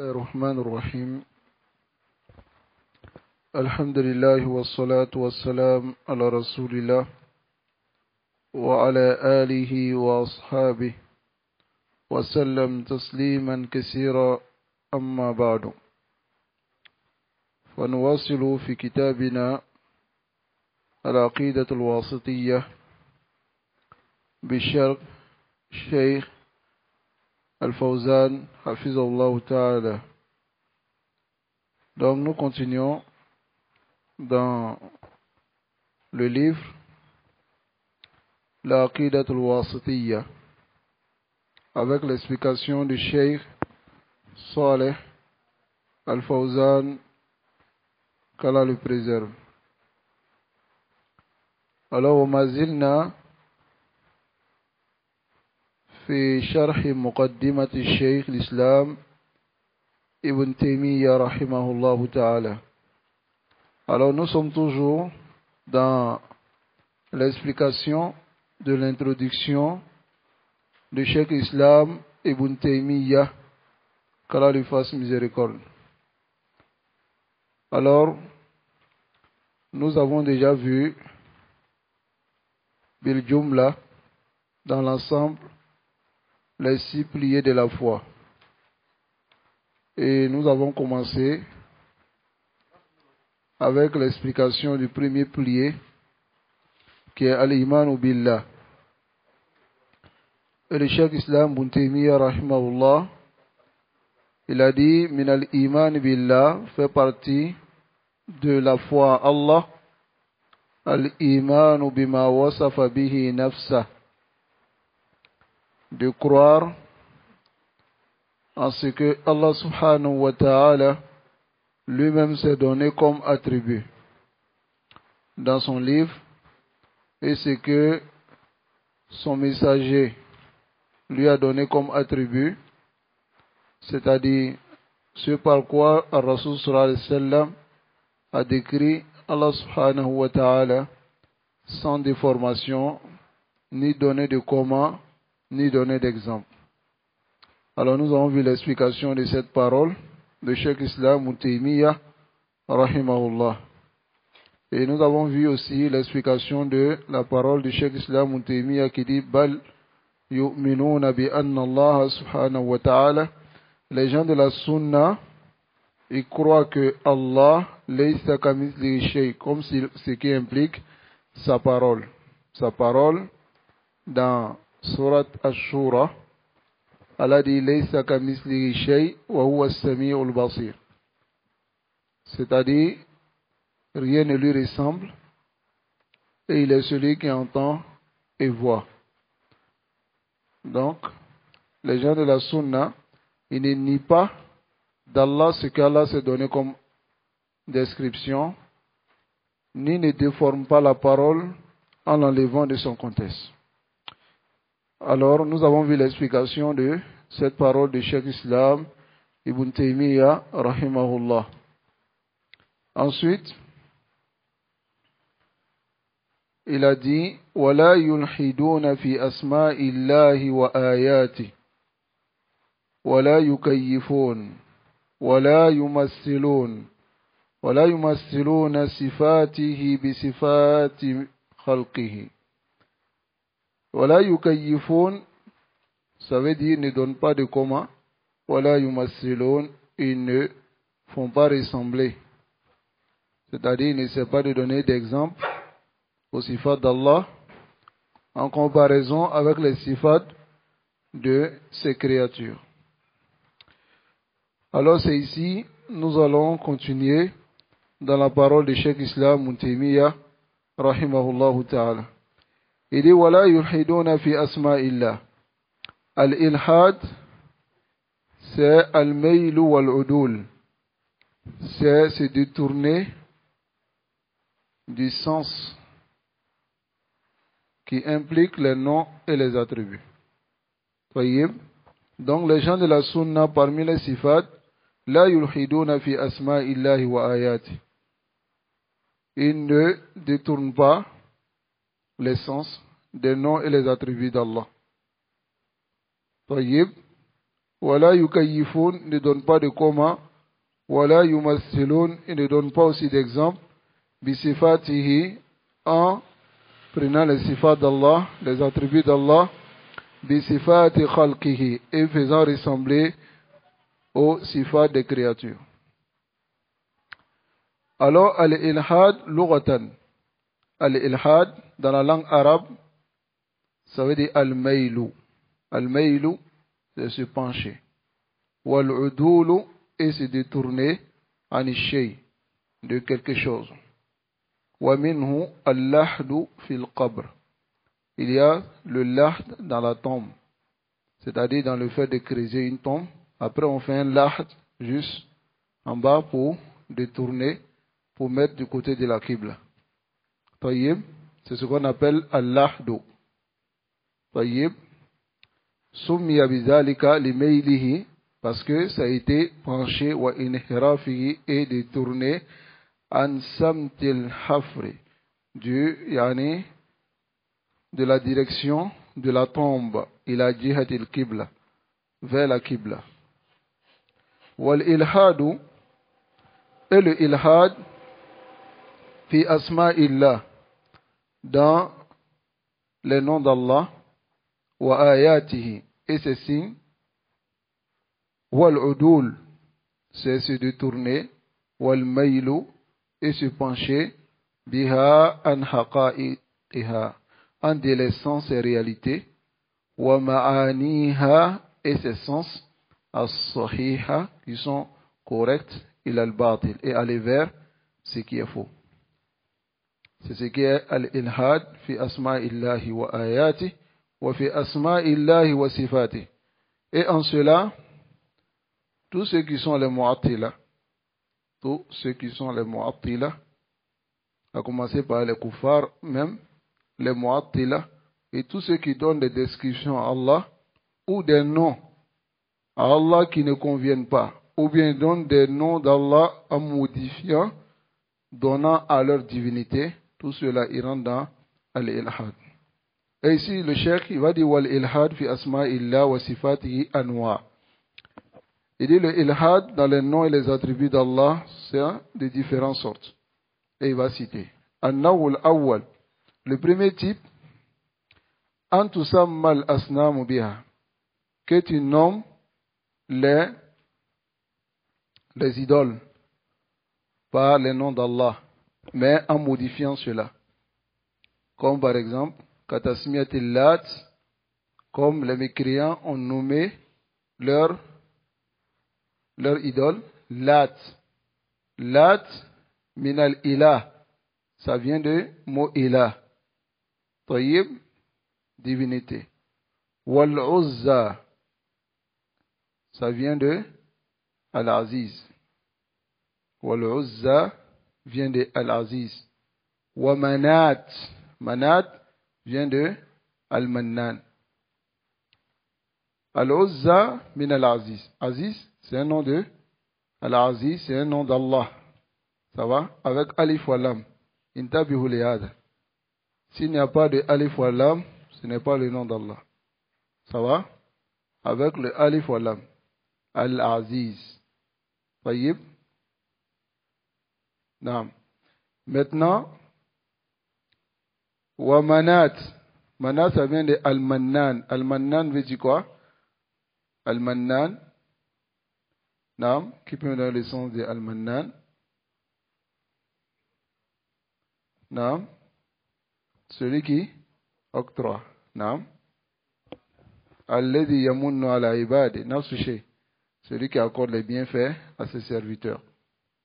الله الرحمن الرحيم. الحمد لله والصلاة والسلام على رسول الله وعلى آله وأصحابه وسلم تسليما كثيرا. أما بعد، فنواصل في كتابنا العقيدة الواسطية بشرح الشيخ Al-Fawzan, Hafizahullah Ta'ala. Donc nous continuons dans le livre La Aqidat al-Wasitiyya avec l'explication du Cheikh Saleh Al-Fawzan, qu'Allah le préserve. Alors, au mazilna في شرح مقدمة الشيخ الإسلام ابن تيمية رحمه الله تعالى. Alors nous sommes toujours dans l'explication de l'introduction du Cheikh Islam Ibn Taymiyyah, qu'Allah lui fasse miséricorde. Alors, nous avons déjà vu Bil Jumla, dans l'ensemble, les 6 piliers de la foi. Et nous avons commencé avec l'explication du premier pilier, qui est Al-Iman Billah. Et le Cheikh Islam Ibn Taymiyyah rahimahullah, il a dit Min al-Iman Billah fait partie de la foi à Allah, Al-Iman bima wasafa bihi nafsa, de croire en ce que Allah subhanahu wa ta'ala lui-même s'est donné comme attribut dans son livre, et ce que son messager lui a donné comme attribut, c'est-à-dire ce par quoi Ar-Rasul sallallahu alayhi wa sallam a décrit Allah subhanahu wa ta'ala sans déformation, ni donné de comment, ni donner d'exemple. Alors nous avons vu l'explication de cette parole de Cheikh Islam Ibn Taymiyyah rahimahullah. Et nous avons vu aussi l'explication de la parole de Cheikh Islam Ibn Taymiyyah qui dit Bal yu'minuna bi anna Allah subhanahu wa ta'ala. Les gens de la sunna, ils croient que Allah laysa kamithlihi shay, comme ce qui implique sa parole. Sa parole dans Surat Ash-Shura, Allah dit Laysa kamithlihi shay wa huwa as-sami'ul basir. C'est-à-dire, rien ne lui ressemble et il est celui qui entend et voit. Donc, les gens de la Sunna, ils ne nient pas d'Allah ce qu'Allah s'est donné comme description, ni ne déforment pas la parole en l'enlevant de son contexte. Alors, nous avons vu l'explication de cette parole de Cheikh Islam Ibn Taymiyyah rahimahullah. Ensuite, il a dit وَلَا يُلْحِدُونَ فِي أَسْمَاءِ اللَّهِ وَآيَاتِهِ وَلَا يُكَيِّفُونَ وَلَا يُمَثِّلُونَ صِفَاتِهِ بِصِفَاتِ خَلْقِهِ. Wala yukayyifun, ça veut dire ne donnent pas de comment. Wala yumassilun, ils ne font pas ressembler. C'est-à-dire, ils n'essaient pas de donner d'exemple aux sifat d'Allah en comparaison avec les sifat de ses créatures. Alors c'est ici, nous allons continuer dans la parole de Cheikh Islam Ibn Taymiyyah rahimahullah ta'ala. Il dit Wala yulhiduna fi asma'illah. Al-ilhad, c'est al-maylu wal-udul. C'est se détourner du sens qui implique les noms et les attributs. Donc les gens de la sunna parmi les sifat, la yulhiduna fi asma'illahi wa ayati. Ils ne détournent pas l'essence des noms et les attributs d'Allah. Wala yukayyifun ne donne pas de comment. Wala yumassilun et ne donne pas aussi d'exemple. Bisifatihi en prenant les sifats d'Allah, les attributs d'Allah. Bisifati khalqihi et faisant ressembler aux sifats des créatures. Alors, al-ilhad lughatan. Al-ilhad, dans la langue arabe, ça veut dire al-maylu. Al-maylu, c'est se pencher. Wal-udulu, et se détourner an shay, de quelque chose. Wa minhu al-lahdu fil qabr. Il y a le lahd dans la tombe, c'est-à-dire dans le fait de creuser une tombe. Après, on fait un lahd juste en bas pour détourner, pour mettre du côté de la qibla. Tayyib, c'est ce qu'on appelle al-lahdu. Tayyib, summiya bizalika limaylihi, parce que ça a été penché wa inhirafihi et détourné an samtil hafri, de la direction de la tombe, ila jihatil qibla, vers la qibla. Wal ilhadu, et le ilhad fi asma'illah, dans les noms d'Allah, wa ayatihi, et ses signes. Wal udul, c'est se détourner. Wal maylu, et se pencher. Biha an haqa'iha, en délaissant ses réalités. Wa ma'aniha, et ses sens. As-sahiha, qui sont corrects. Il al-batil, et aller vers ce qui est faux. C'est ce qui est al-ilhad fi asma'illahi wa ayati wa fi asma'illahi wa sifati. Et en cela, tous ceux qui sont les mu'attila, à commencer par les kuffars même, les mu'attila, et tous ceux qui donnent des descriptions à Allah, ou des noms à Allah qui ne conviennent pas, ou bien donnent des noms d'Allah en modifiant, donnant à leur divinité, tout cela ira dans al-ilhad. Et ici, le cheikh, il va dire wal-ilhad fi asma'illah wa sifatihi anwa. Il dit le ilhad dans les noms et les attributs d'Allah, c'est de différentes sortes. Et il va citer. An-nawul awwal. Le premier type, an tusamma al-asnamu biha. Que tu nommes les idoles par les noms d'Allah, mais en modifiant cela. Comme par exemple, katasmiyatil lat, comme les mécréants ont nommé leur idole, Lat. Lat, minal ilah. Ça vient de mot ilah. Tayyib, divinité. Wal uzza. Ça vient de al-aziz. Wal uzza vient de al-aziz. Wa manat. Manat vient de al-mannan. Al-uzza min al-aziz. Aziz, c'est un nom de Al-Aziz, c'est un nom d'Allah. Ça va? Avec Alif wa Lam. Intabihu lihada. S'il n'y a pas de Alif wa Lam, ce n'est pas le nom d'Allah. Ça va? Avec le Alif wa Lam. Al-Aziz. Tayyib. Naam. Maintenant, wa manat. Manat, ça vient de Al-Mannan. Al-Mannan veut dire quoi? Al-Mannan. Naam, qui peut me donner le sens de Al-Mannan? Naam, celui qui octroie. Naam. Alladhi yamunnu ala ibadi. Nafsu shay. Celui qui accorde les bienfaits à ses serviteurs.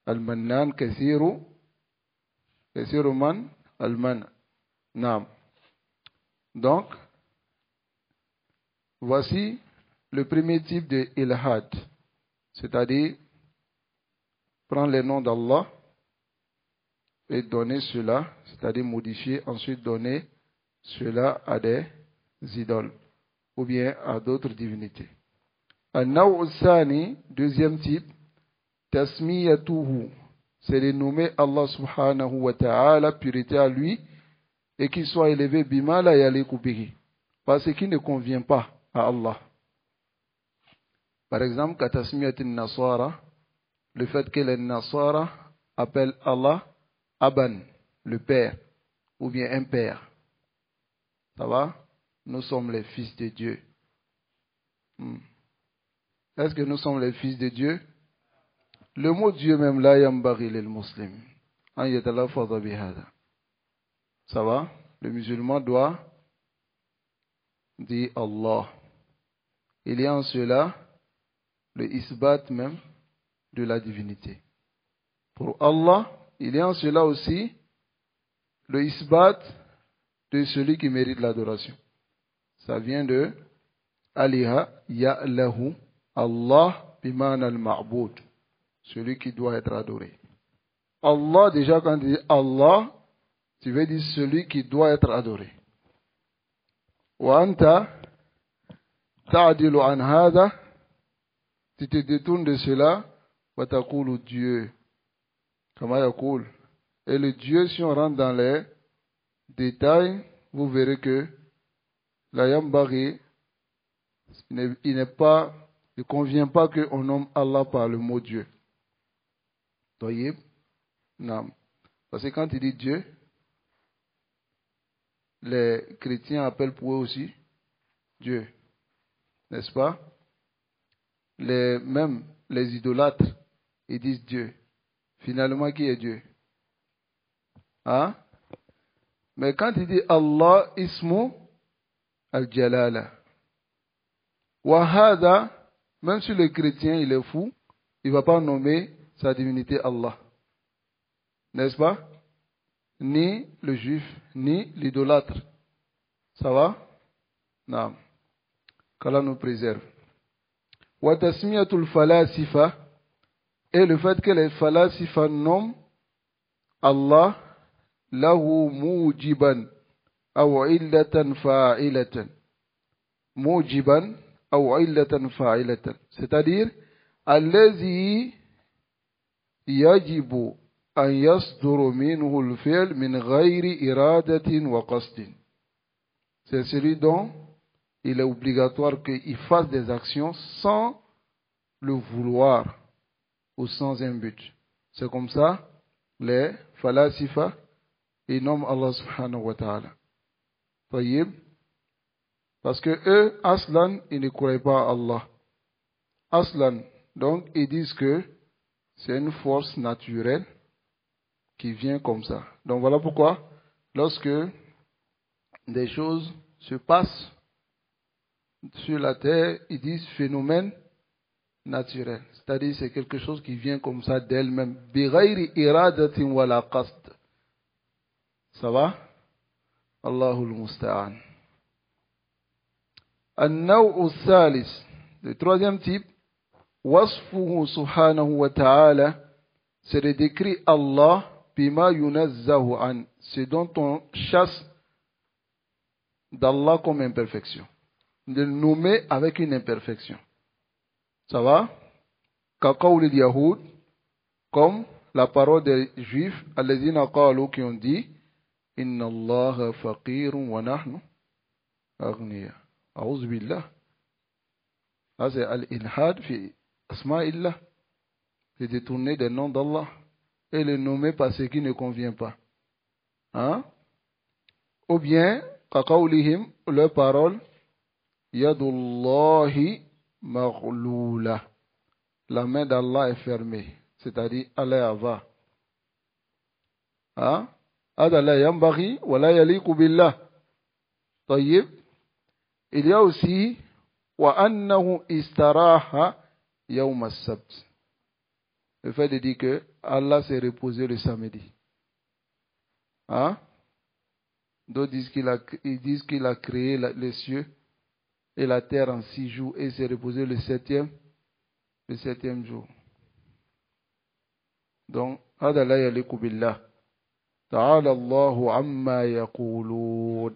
Al-Mannan kathiru man al-man. Naam. Donc, voici le premier type de ilhad. C'est-à-dire, prendre les noms d'Allah et donner cela, c'est-à-dire modifier, ensuite donner cela à des idoles ou bien à d'autres divinités. An-Naw' Sani, deuxième type, Tasmiyatuhu, c'est de nommer Allah subhanahu wa ta'ala, purité à lui, et qu'il soit élevé bima la yaliku bihi, parce qu'il ne convient pas à Allah. Par exemple, katasmiyat nasara, le fait que les nasara appellent Allah Aban, le père, ou bien un père. Ça va? Nous sommes les fils de Dieu. Est-ce que nous sommes les fils de Dieu? Le mot Dieu même, la yambaghi lil muslim. An yatalafadha bihada. Ça va? Le musulman doit dire Allah. Il y a en cela le isbat même de la divinité. Pour Allah, il y a en cela aussi le isbat de celui qui mérite l'adoration. Ça vient de Aliha Ya'lahu Allah biman al-ma'boud. Celui qui doit être adoré. Allah, déjà quand tu dis Allah, tu veux dire celui qui doit être adoré. Wa anta ta'dilu an hada, tu te détournes de cela, wa taqulu Dieu. Kama yaqul. Et le Dieu, si on rentre dans les détails, vous verrez que la yambari, il ne convient pas qu'on nomme Allah par le mot Dieu. Toyib? Non. Parce que quand il dit Dieu, les chrétiens appellent pour eux aussi Dieu. N'est-ce pas? Même les idolâtres, ils disent Dieu. Finalement, qui est Dieu? Hein? Mais quand il dit Allah ismu al-jalala. Wahada, même si le chrétien il est fou, il ne va pas nommer sa divinité Allah. N'est-ce pas? Ni le juif, ni l'idolâtre. Ça va? Non. Qu'Allah nous préserve. Wa tasmiyatul falasifa, et le fait que les falasifa nomment Allah lahu mujiban aw illatan fa'ilatan. Mujiban aw illatan fa'ilatan. C'est-à-dire, allazi yajibu an yasduru minhu al-fi'l min ghayri iradatin wa qasdin. C'est celui dont il est obligatoire qu'il fasse des actions sans le vouloir ou sans un but. C'est comme ça, les falasifa, ils nomment Allah subhanahu wa ta'ala. Tayyib. Parce que eux, aslan, ils ne croient pas à Allah. Aslan, donc ils disent que c'est une force naturelle qui vient comme ça. Donc voilà pourquoi, lorsque des choses se passent sur la terre, ils disent phénomène naturel. C'est-à-dire c'est quelque chose qui vient comme ça d'elle-même. Bighayri iradatin wala qasd. Ça va? Allahul musta'an. An-naw'u thalis. Le troisième type, wasfuhu subhanahu wa ta'ala, c'est de décrire Allah bima yunazzahu an, ce dont on chasse d'Allah comme imperfection. De le nommer avec une imperfection. Ça va? Kaqawli al-Yahoud, comme la parole des Juifs, alladhina qalu, qui ont dit, Inna Allah faqirun wa nahnu aghniya. A'udhu billah. Ça c'est al-ilhad fi asma'illah. C'est détourner des noms d'Allah et le nommer par ce qui ne convient pas. Hein? Ou bien, kaqawlihim, leur parole, Yadullahi maghlula. La main d'Allah est fermée. C'est-à-dire, Allah va. Hein? Hada la yambaghi wa la yaliqu billah. Tayyib. Il y a aussi wa annahu istaraha yawm as-sabt. Le fait de dire que Allah s'est reposé le samedi. Hein? D'autres disent qu'il a créé les cieux et la terre en 6 jours et s'est reposé le septième jour. Donc, hada la yaliqu billah. Ta'ala Allahu amma yaqulun.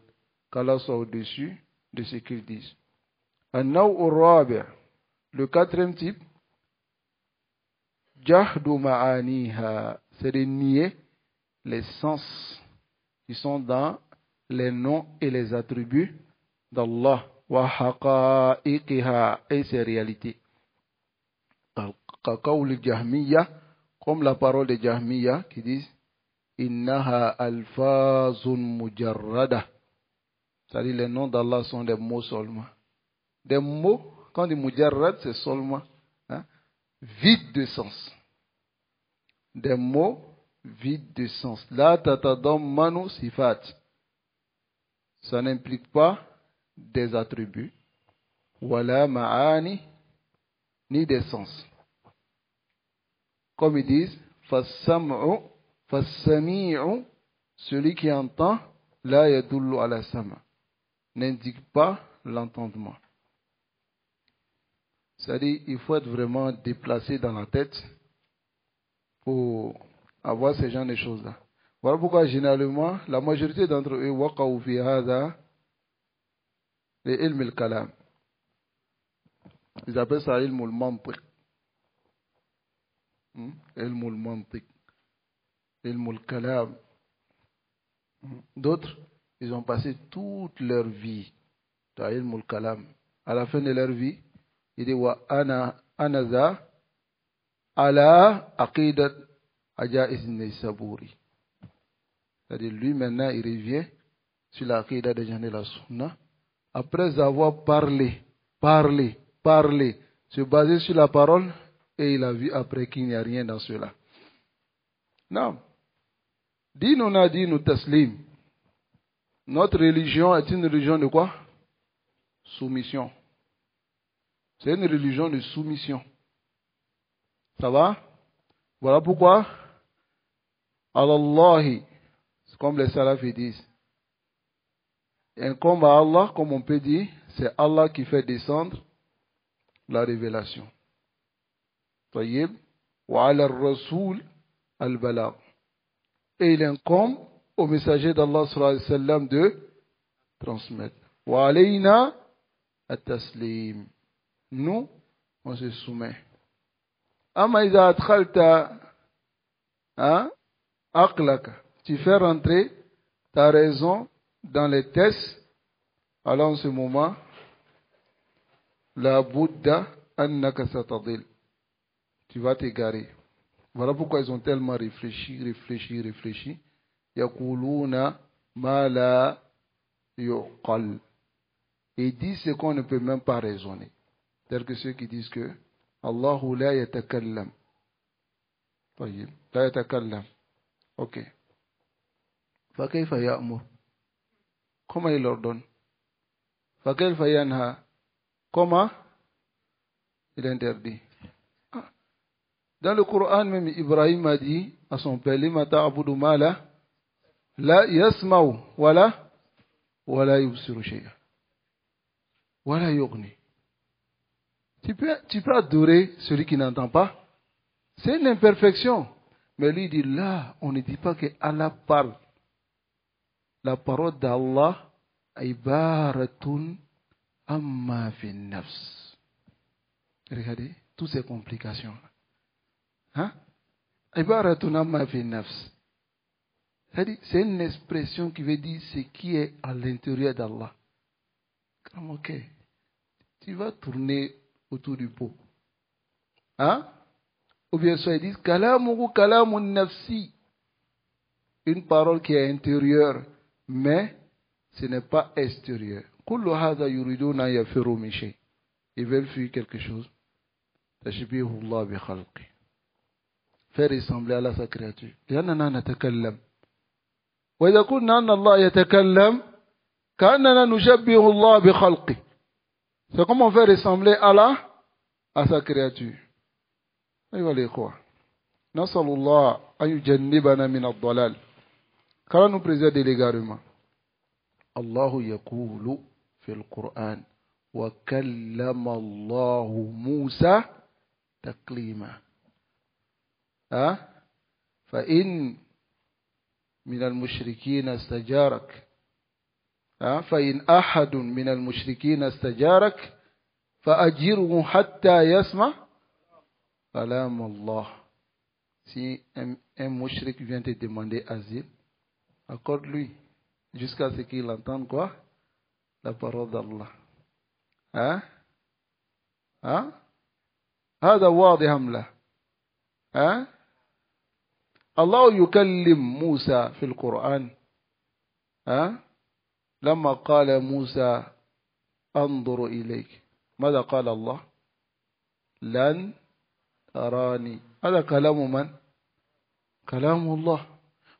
Qu'Allah soit au-dessus de ce qu'ils disent. An-naw'u rabi', le quatrième type, jahdu ma'aniha, c'est de nier les sens qui sont dans les noms et les attributs d'Allah, wa haqa'iqiha, et ses réalités. Kaqawli Jahmiya, comme la parole de Jahmiya qui disent Innaha alfazun mujarrada. C'est-à-dire les noms d'Allah sont des mots seulement. Des mots, quand on dit mujarrad, c'est seulement vide de sens. Des mots vides de sens. La tatadammanu sifat. Ça n'implique pas des attributs. Wala ma'ani, ni des sens. Comme ils disent, fassam'u, fassami'u, celui qui entend, la yadullu ala sama, n'indique pas l'entendement. C'est-à-dire, il faut être vraiment déplacé dans la tête pour avoir ce genre de choses-là. Voilà pourquoi, généralement, la majorité d'entre eux, waqaw fi hadha, les ilm al-kalam. Ils appellent ça ilm al-mantiq. Ilm al-mantiq. Ilm al-kalam. D'autres, ils ont passé toute leur vie dans ilm al-kalam. À la fin de leur vie, il dit wa anaza ala aqidat ajaiz Naysaburi. C'est-à-dire, lui maintenant, il revient sur l'aqidat de Jan de la Sunna. Après avoir parlé, se baser sur la parole, et il a vu après qu'il n'y a rien dans cela. Non. Dinuna dinu taslim. Notre religion est une religion de quoi? Soumission. C'est une religion de soumission. Ça va? Voilà pourquoi, Allahi, comme les salafis disent, incombe à Allah, comme on peut dire, c'est Allah qui fait descendre la révélation. Tayyib, wa ala rasoul al-balagh. Et il incombe au messager d'Allah sallallahu alayhi wa sallam de transmettre. Wa alayna at-taslim. Nous, on se soumet. Amma iza adkhalta aqlaka, tu fais rentrer ta raison dans les tests, alors en ce moment, la Bouddha annaka satadil, tu vas t'égarer. Voilà pourquoi ils ont tellement réfléchi. Yaquluna ma la yuqal. Et disent ce qu'on ne peut même pas raisonner. Tels que ceux qui disent que Allahu la yatakallam. طيب لا يتكلم. Ok. فكيف يأمر? Comment il ordonne? فكيف ينهى? Comment il interdit? Dans le Coran même, Ibrahim a dit à son père, lima ta'budu ma la yasma'u wala yubsiru shay'a wala yughni. Tu peux adorer celui qui n'entend pas. C'est une imperfection. Mais lui dit là, on ne dit pas que Allah parle. La parole d'Allah, ibaratun amma fi nafs. Regardez, toutes ces complications. Ibaratun amma fi nafs. C'est une expression qui veut dire ce qui est à l'intérieur d'Allah. Comme ok, tu vas tourner autour du pot. Ou bien soit ils disent kalamuhu kalamun nafsi. Une parole qui est intérieure, mais ce n'est pas extérieur. Kullu hadha yuriduna yafiru min shay. Ils veulent fuir quelque chose. Tashbihu Allah bi khalqi. Faire ressembler à sa créature. لأننا نتكلم. وإذا قلنا أن الله يتكلم كأننا نشبه الله بخلقه. C'est comme on fait ressembler Allah à sa créature. أيها الإخوة نسأل الله أن يجنبنا من الضلال. Car nous préserve de l'égarement. الله يقول في القرآن وكلم الله موسى تكليما. فإن من المشركين استجارك فإن أحد من المشركين استجارك فأجره حتى يسمع كلام الله. Si un mushrik vient te demander asile, accorde-lui jusqu'à ce qu'il entende quoi? La parole d'Allah. هذا واضح أم لا؟ Hein? Allah yukallim Musa fil Qur'an. Hein? لما قال موسى انظر إليك ماذا قال الله لن تراني هذا كلام من كلام الله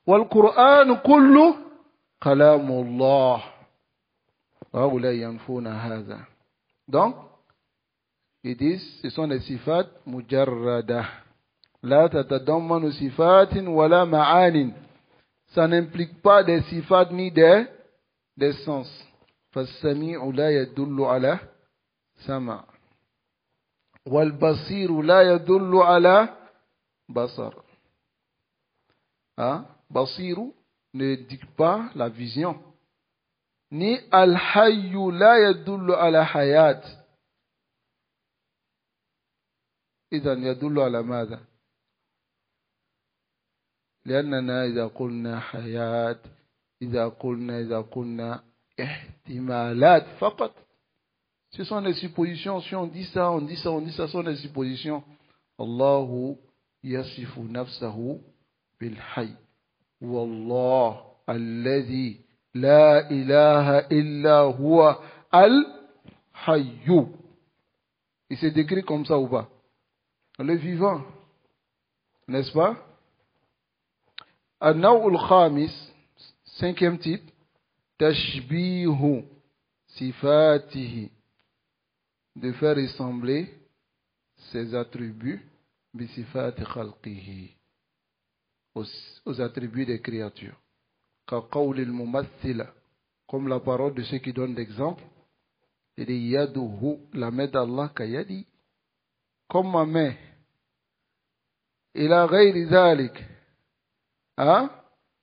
والقرآن كله كلام الله وهؤلاء ينفون هذا donc ils disent ce sont des sifat mujarrada لا تتضمن صفات ولا معان ça n'implique pas des sifat ni des sens. فالسميع لا يدل على سمع والبصير لا يدل على بصر. Hein? بصير ne dit pas la vision. Ni الحي لا يدل على حياة. إذن يدل على ماذا؟ لأننا إذا قلنا حياة إذا قلنا ihtimalat faqat. Ce sont des suppositions. Si on dit ça, ce sont des suppositions. Allahu yasifu nafsahu bil hayy. Wallah alladhi la ilaha illa huwa al hayyu. Il s'est décrit comme ça ou pas? Le vivant. N'est-ce pas? An-Naw'ul Khamis, 5e type. Tashbihu sifatihi, de faire ressembler ses attributs bisifati khalqihi, aux attributs des créatures. Ka qawli al-mumathila, comme la parole de ceux qui donnent l'exemple. Il dit yaduhu, la main d'Allah ka yadi, comme ma main. Ila ghayri dhalik, hein?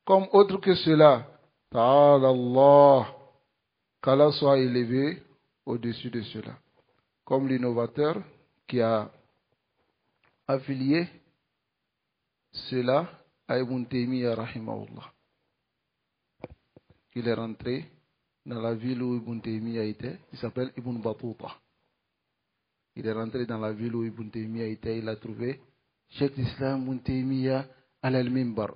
Comme autre que cela. Ta'ala Allah, qu'Allah soit élevé au-dessus de cela. Comme l'innovateur qui a affilié cela à Ibn Taymiyyah rahimahullah. Il est rentré dans la ville où Ibn Taymiyyah était, il s'appelle Ibn Battuta. Il est rentré dans la ville où Ibn Taymiyyah était, il a trouvé Cheikh l'Islam Ibn Taymiyyah al-Mimbar.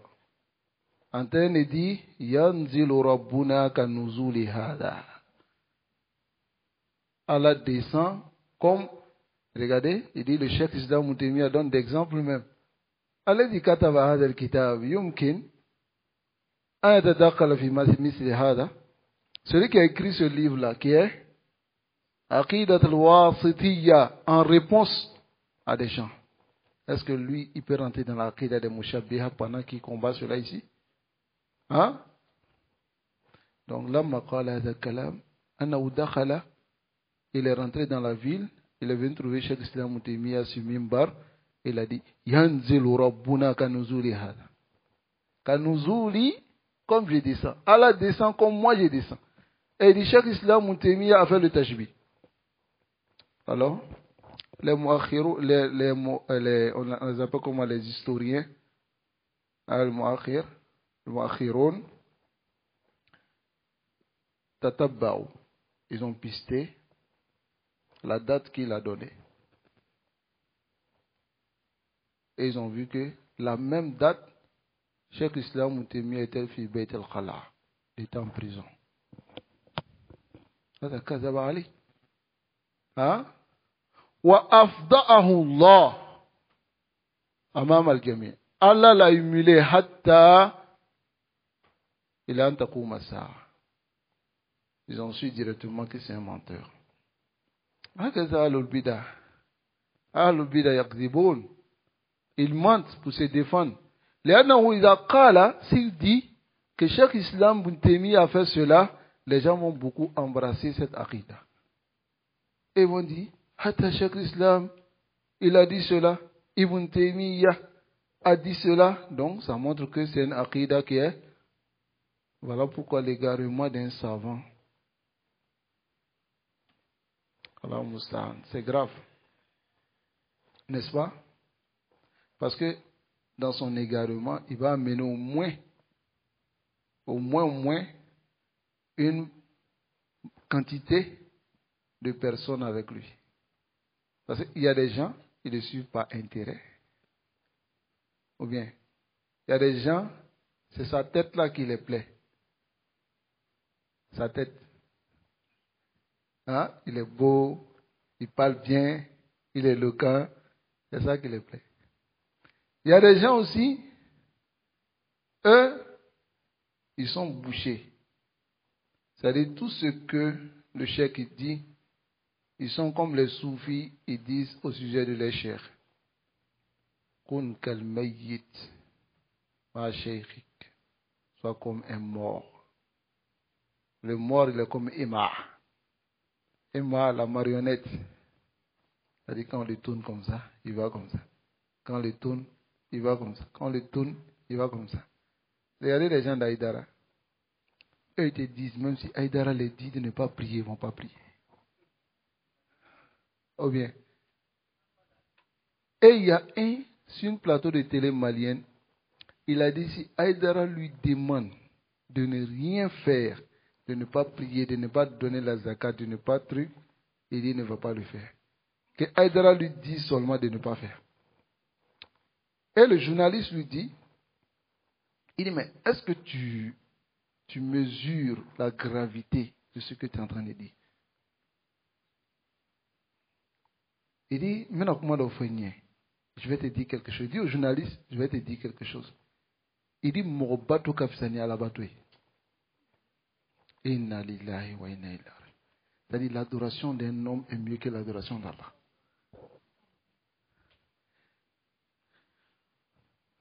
En train de dire, Yanzilu Rabbuna kanuzuli hada. Allah descend comme, regardez, il dit le Cheikh Islam Moutemia donne d'exemples même. Alladhi kataba hada al-kitab yumkin an yatadakhal fi misli hada. Celui qui a écrit ce livre-là, qui est Aqidat al-Wasitiyya, en réponse à des gens. Est-ce que lui, il peut rentrer dans l'Aqidat des Mushabbiha pendant qu'il combat cela ici? Hein? Donc, lamma qala hadha kalam, annahu dakhala, il est rentré dans la ville, il est venu trouver Cheikh Islam Moutemia sur Mimbar, il a dit, Yanzilu Rabbuna kanuzuli hada. Kanuzuli, comme je descends. Allah descend comme moi je descends. Et il dit, Cheikh Islam Moutemia a fait le tashbih. Alors, les muakhirou, on les appelle comment les historiens, al-muakhirun, tatabba'u, ils ont pisté la date qu'il a donnée. Et ils ont vu que la même date, Cheikh Islam Moutemia était fi Bayt al-Khala. Il était en prison. هذا كذب عليه. ها؟ وأفضأه الله أمام الجميع. Allah l'a humilié hatta il a taqoum as-sa'a. Ils ont su directement que c'est un menteur. هكذا أهل البدع. أهل البدع يكذبون. Ils mentent pour se défendre. لأنه إذا قال, s'il dit que Cheikh Islam Ibn Taymiyyah a fait cela, les gens vont beaucoup embrasser cette aqidah. Et vont dire, Hatta Cheikh Islam, il a dit cela, Ibn Taymiyyah a dit cela. Donc, ça montre que c'est une aqidah qui est. Voilà pourquoi l'égarement d'un savant. Allah Mousta'an, c'est grave. N'est-ce pas? Parce que dans son égarement, il va amener au moins, une quantité de personnes avec lui. Parce qu'il y a des gens, ils ne suivent pas intérêt. Ou bien, il y a des gens, c'est sa tête là qui les plaît. Sa tête. Hein? Il est beau, il parle bien, il est éloquent. C'est ça qui les plaît. Il y a des gens aussi, eux, ils sont bouchés. C'est-à-dire tout ce que le cheikh dit, ils sont comme les soufis, ils disent au sujet de leur cheikh. Kun kal mayyit ma sheikhik. Soit comme un mort. Le mort, il est comme Ima. Ima, la marionnette. C'est-à-dire quand on le tourne comme ça, il va comme ça. Quand on le tourne, il va comme ça. Quand on le tourne, il va comme ça. Regardez les gens d'Aïdara. Eux, ils te disent, même si Aïdara les dit de ne pas prier, ils ne vont pas prier. Ou bien. Et il y a un, sur un plateau de télé malienne, il a dit, si Aïdara lui demande de ne rien faire, de ne pas prier, de ne pas donner la zakat, de ne pas truc, il dit, il ne va pas le faire. Que Aïdara lui dit seulement de ne pas faire. Et le journaliste lui dit, il dit, mais est-ce que tu mesures la gravité de ce que tu es en train de dire? Il dit, maintenant comment je vais te dire quelque chose. Il dit au journaliste, je vais te dire quelque chose. Il dit, mon bateau kafisani à la bateau. Inna lillahi wa inna ilayhi. C'est-à-dire, l'adoration d'un homme est mieux que l'adoration d'Allah.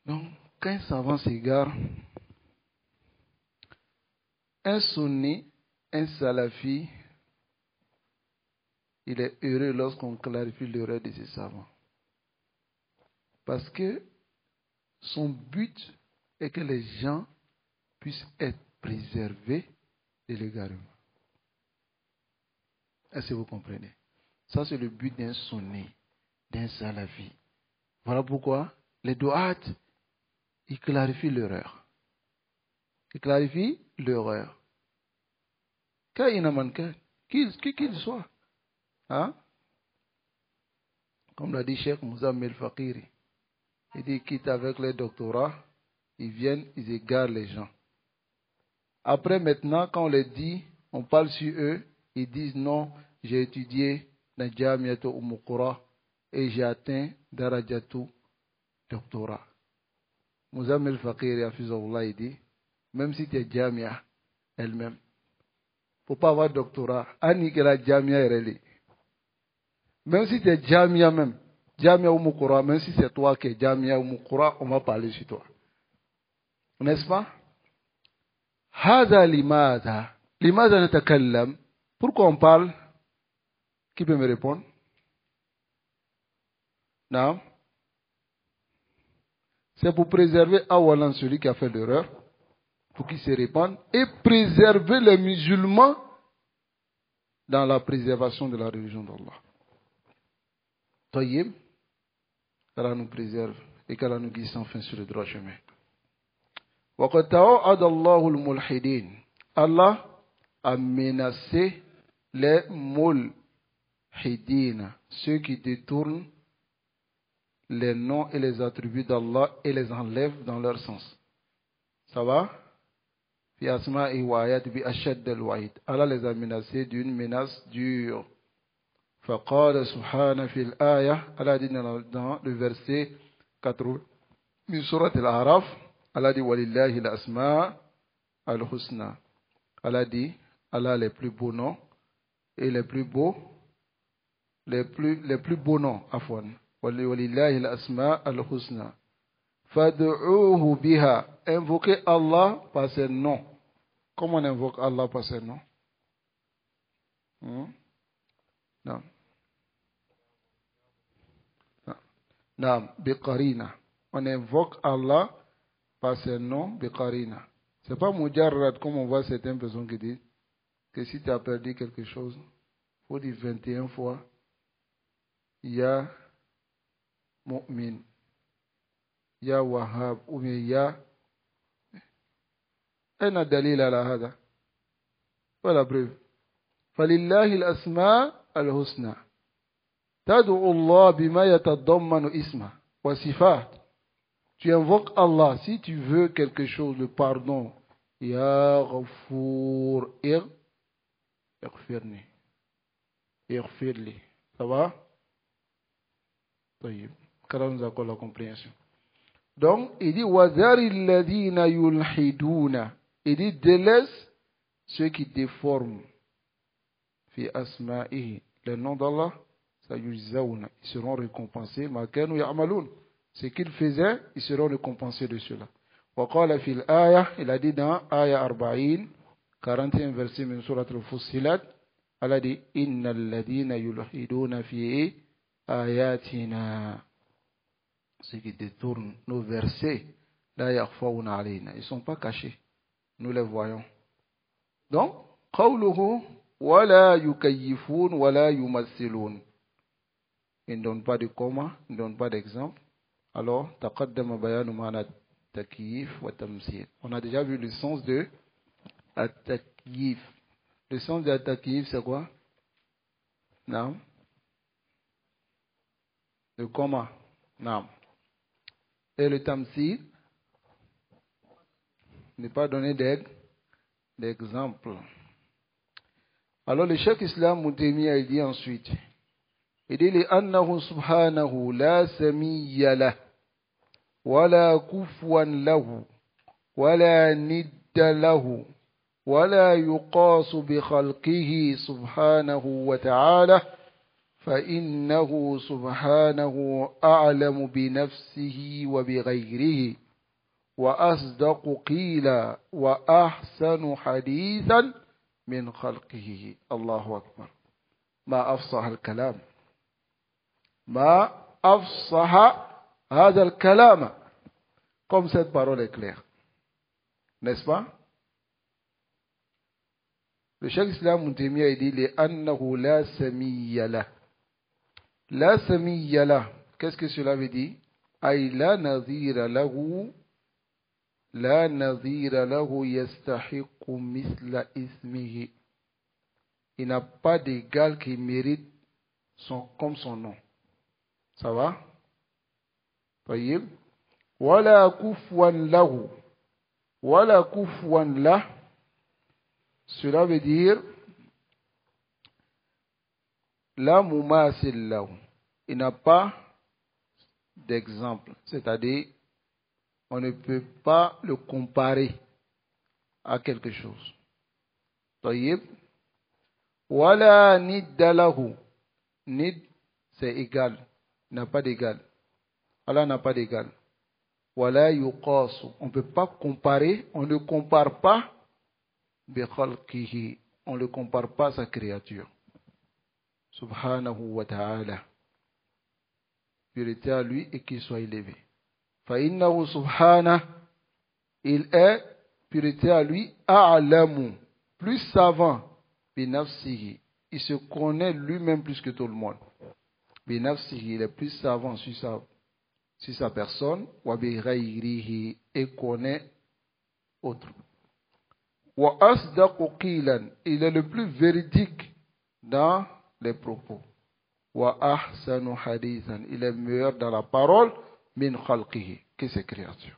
Donc, quand un savant s'égare, un sunni, un salafi, il est heureux lorsqu'on clarifie l'erreur de ces savants. Parce que son but est que les gens puissent être préservés de l'égarement. Est-ce que vous comprenez? Ça, c'est le but d'un sunni, d'un salafi. Voilà pourquoi les du'at, ils clarifient l'erreur. Ils clarifient l'erreur. Qu'il soit. Hein? Comme l'a dit Cheikh Mouzamil Fakiri. Il dit, quitte avec les doctorats, ils viennent, ils égarent les gens. Après, maintenant, quand on les dit, on parle sur eux, ils disent non, j'ai étudié dans Jamiatou Umukura et j'ai atteint Darajatou doctorat. Mouzamil Fakiri, Hafizahullah, il dit, même si tu es Jamia elle-même, il ne faut pas avoir doctorat. Ani que la Jamia est relée. Même si tu es Jamia même, Jamia Umukura, même si c'est toi qui es Jamia Umukura, on va parler sur toi. N'est-ce pas? Hada limada. Limada natakallam. Pourquoi on parle? Qui peut me répondre? Non? C'est pour préserver awalan celui qui a fait l'erreur, pour qu'il se répande, et préserver les musulmans dans la préservation de la religion d'Allah. Tayyib, qu'Allah nous préserve et qu'Allah nous guide enfin sur le droit chemin. وَقَدْ تَوَعَدَ اللَّهُ الْمُلْحِدِينَ. Allah a menacé les mulhidines, ceux qui détournent les noms et les attributs d'Allah et les enlèvent dans leur sens. Ça va? Fi asma'i wa ayat bi ashad al-wa'id. Allah les a menacés d'une menace dure. فقال سبحانه في الآية, Allah dit dans le verset 80 min surat al-A'raf, Allah dit walillahi al-asma' al-husna. Allah dit, Allah les plus beaux noms et les plus beaux noms, afwan. Walillahi al-asma' al-husna. Fad'uuhu biha. Invoquez Allah par ses noms. Comment on invoque Allah par ses noms? Non. Non, biqarina. On invoque Allah par ses noms, biqarina. C'est pas mujarrad comme on voit certaines personnes qui disent que si tu as perdu quelque chose, il faut dire 21 fois, Ya Mu'min, Ya Wahhab, ou bien Ya. Aina dalil ala hada? Voilà la preuve. Falillahi al-asma' al-husna. تدعو الله بما يتضمن اسمه وصفات. Tu invoques Allah. Si tu veux quelque chose, le pardon. Ya Ghafour, Ighfirni. Ighfirli. Ça va? طيب. Qu'Allah nous accorde la compréhension. Donc, il dit وَذَرِ الَّذِينَ يُلْحِدُونَ. Il dit délaisse ceux qui déforment fi asma'ihi. Le nom d'Allah, sayujzauna. Ils seront récompensés. Ma kanu ya'malun. Ce qu'ils faisaient, ils seront récompensés de cela. وقال في الآية, il a dit dans Aya 41 verset min surat al-Fussilat, elle a dit Inna alladhina yulhiduna fi ayatina. Ceux qui détournent nos versets, la yakhfawna alayna. Ils ne sont pas cachés. Nous les voyons. Donc, qawluhu wala yukayyifun wala yumassilun. Il ne donne pas de comma, il ne donne pas d'exemple. Alors, taqaddama bayanu ma'na takyif wa tamsil. On a déjà vu le sens de at-takyif. Le sens de at-takyif, c'est quoi? Non. Le comma. Non. Et le tamsil, ne pas donner d'exemple. Alors, le Cheikh Islam Moutemi a dit ensuite, il dit لأنه سبحانه لا سمي له ولا كفوا له ولا ند له ولا يقاس بخلقه سبحانه وتعالى فإنه سبحانه أعلم بنفسه وبغيره وأصدق قيلا وأحسن حديثا من خلقه. الله أكبر. ما أفصح الكلام. ما أفصح هذا الكلام. Comme cette parole est claire. N'est-ce pas? Le Cheikh Islam Moutemi a dit لأنه لا سمي له. لا سمي له. Qu'est-ce que cela veut dire? أي لا نظير له. لا نظير له يستحق مثل اسمه. Il n'a pas d'égal qui mérite comme son nom. Ça va? طيب. ولا كفوا له. ولا كفوا له. Cela veut dire la mumasil lahu. Il n'a pas d'exemple. C'est-à-dire, on ne peut pas le comparer à quelque chose. طيب. Wala nidda lahu. Nid, c'est égal. Il n'a pas d'égal. Allah n'a pas d'égal. Wala yuqasu. On ne peut pas comparer. On ne compare pas bi khalqihi. On ne compare pas à sa créature. Subhanahu wa ta'ala. Purité à lui et qu'il soit élevé. Fa'innahu subhanahu. Il est, purité à lui, a'lamu. Plus savant. Binafsihi. Il se connaît lui-même plus que tout le monde. Binafsihi. Il est plus savant sur sa personne. Wa bi ghayrihi. Et connaît autre. Wa asdaqu qilan. Il est le plus véridique dans les propos. Wa ahsanu hadithan. Il est meilleur dans la parole min khalqihi, que ses créatures.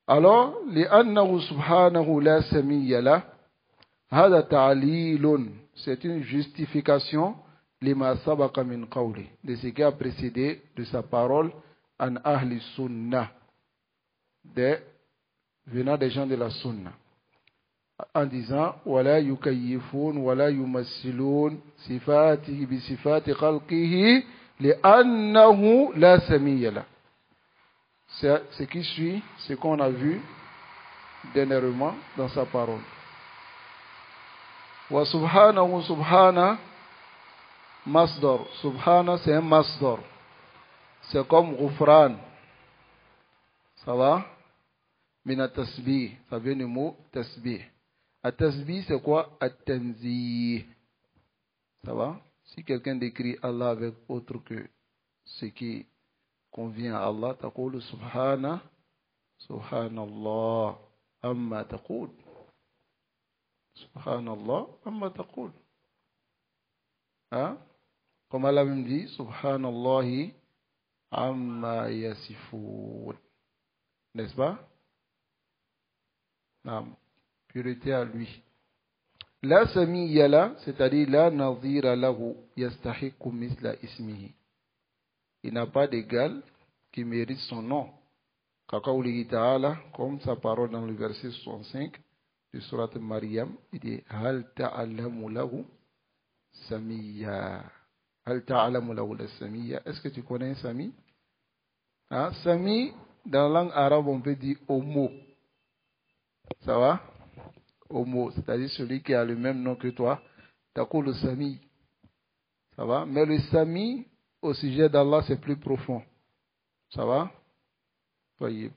Alors, لأنه سبحانه لا سمي له. هذا تعليل. C'est une justification لما سبق من قوله, de ce qui a précédé de sa parole an ahli sunnah, venant des gens de la sunna, en disant ولا يكيفون ولا يمثلون صفاته بصفات خلقه لأنه لا سمي له. Ce qui suit, ce qu'on a vu dernièrement dans sa parole. Wa subhanahu subhana masdar. Subhana, c'est un masdar. C'est comme ghufran. Ça va? Mina tasbih. Ça vient du mot tasbih. At-tasbih, c'est quoi? At-tanzih. Ça va? Si quelqu'un décrit Allah avec autre que ce qui convient à Allah, taqulu subhana, subhanallah, amma taqul. Subhanallah, amma taqul. Hein? Comme Allah même dit, subhanallahi, amma yasifoun. N'est-ce pas? Naam. Pureté à lui. La samiyya là, c'est-à-dire la nazira lahu yastahiqu misla ismihi. Il n'a pas d'égal qui mérite son nom. Kakaoulihi ta'ala, comme sa parole dans le verset 65 de Surat Maryam, il dit Hal ta'alamu lahu samiyya. Hal ta'alamu lahu la samiyya. Est-ce que tu connais Sami? Hein? Sami, dans la langue arabe, on peut dire homo. Ça va? Homo, c'est-à-dire celui qui a le même nom que toi. D'accord, le Sami. Ça va? Mais le Sami, au sujet d'Allah, c'est plus profond. Ça va? Voyez.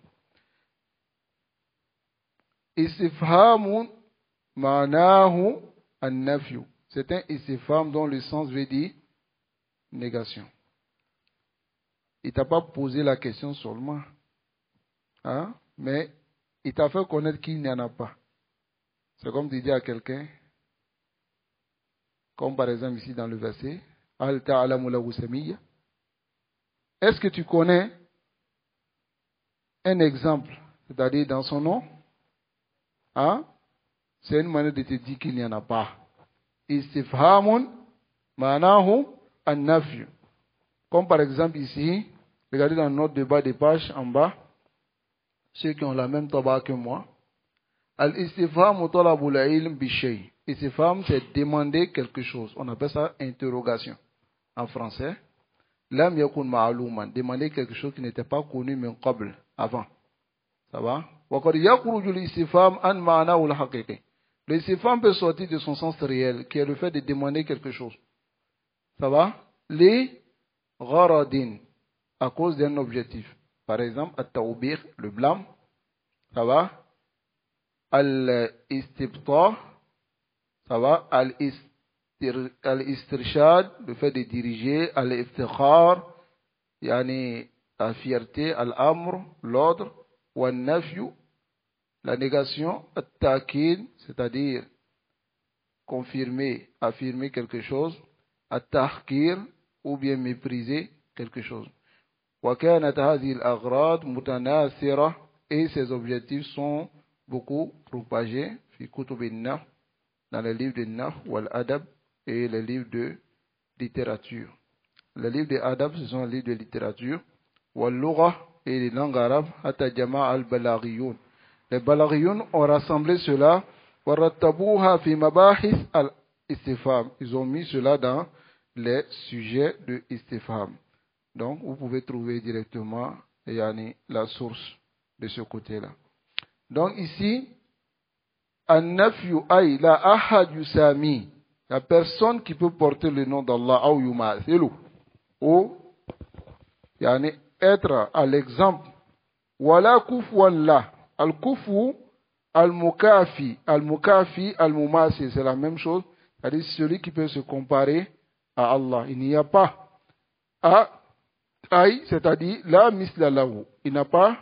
Istifhamun ma'nahu an-nafyu. C'est un istifham dont le sens veut dire négation. Il t'a pas posé la question seulement. Hein? Mais il t'a fait connaître qu'il n'y en a pas. C'est comme tu dis à quelqu'un, comme par exemple ici dans le verset, Al ta'alamu lahu samiyya. Est-ce que tu connais un exemple, c'est-à-dire dans son nom? Hein? C'est une manière de te dire qu'il n'y en a pas. Istifhamun ma'nahu an-nafyu. Comme par exemple ici, regardez dans notre débat de page en bas, ceux qui ont la même tabac que moi. Al-istifham talabul ilm bi shay. Istifham, c'est demander quelque chose. On appelle ça interrogation en français. Lam yakun ma'luman, demander quelque chose qui n'était pas connu min qabl, avant. Ça va? Wa qad yakhruju al-istifham an ma'nahu al-haqiqi. L'istifham peut sortir de son sens réel, qui est le fait de demander quelque chose. Ça va? Li gharadin, à cause d'un objectif. Par exemple, at-tawbih, le blâme. Ça va? Al-istibta, ça va? Al-istirshad, le fait de diriger. Al-iftikhar, yani la fierté. Al-amr, l'ordre. Ou al-nafyu, la négation. At-ta'kid, c'est-à-dire confirmer, affirmer quelque chose. At-tahkir, ou bien mépriser quelque chose. وكانت هذه الأغراض متناثرة, et ces objectifs sont beaucoup propagés في كتب النحو, dans les livres de Nahw wal Adab et les livres de littérature. Les livres de Adab, ce sont les livres de littérature. Wal Lugha, et les langues arabes. Hatta Jama' al Balaghiyun. Les Balaghiyun ont rassemblé cela. Warattabuha fi mabahis al istifham. Ils ont mis cela dans les sujets de istifham. Donc, vous pouvez trouver directement la source de ce côté-là. Donc, ici, An-Nafyu ay la ahad yusami. La personne qui peut porter le nom d'Allah ou yumathilu, ou être à l'exemple. Wala kufuwan la. Al-kufu, al-mukafi. Al-mukafi, al-mumasil, c'est la même chose. C'est-à-dire celui qui peut se comparer à Allah. Il n'y a pas. C'est-à-dire la misla lahu. Il n'a pas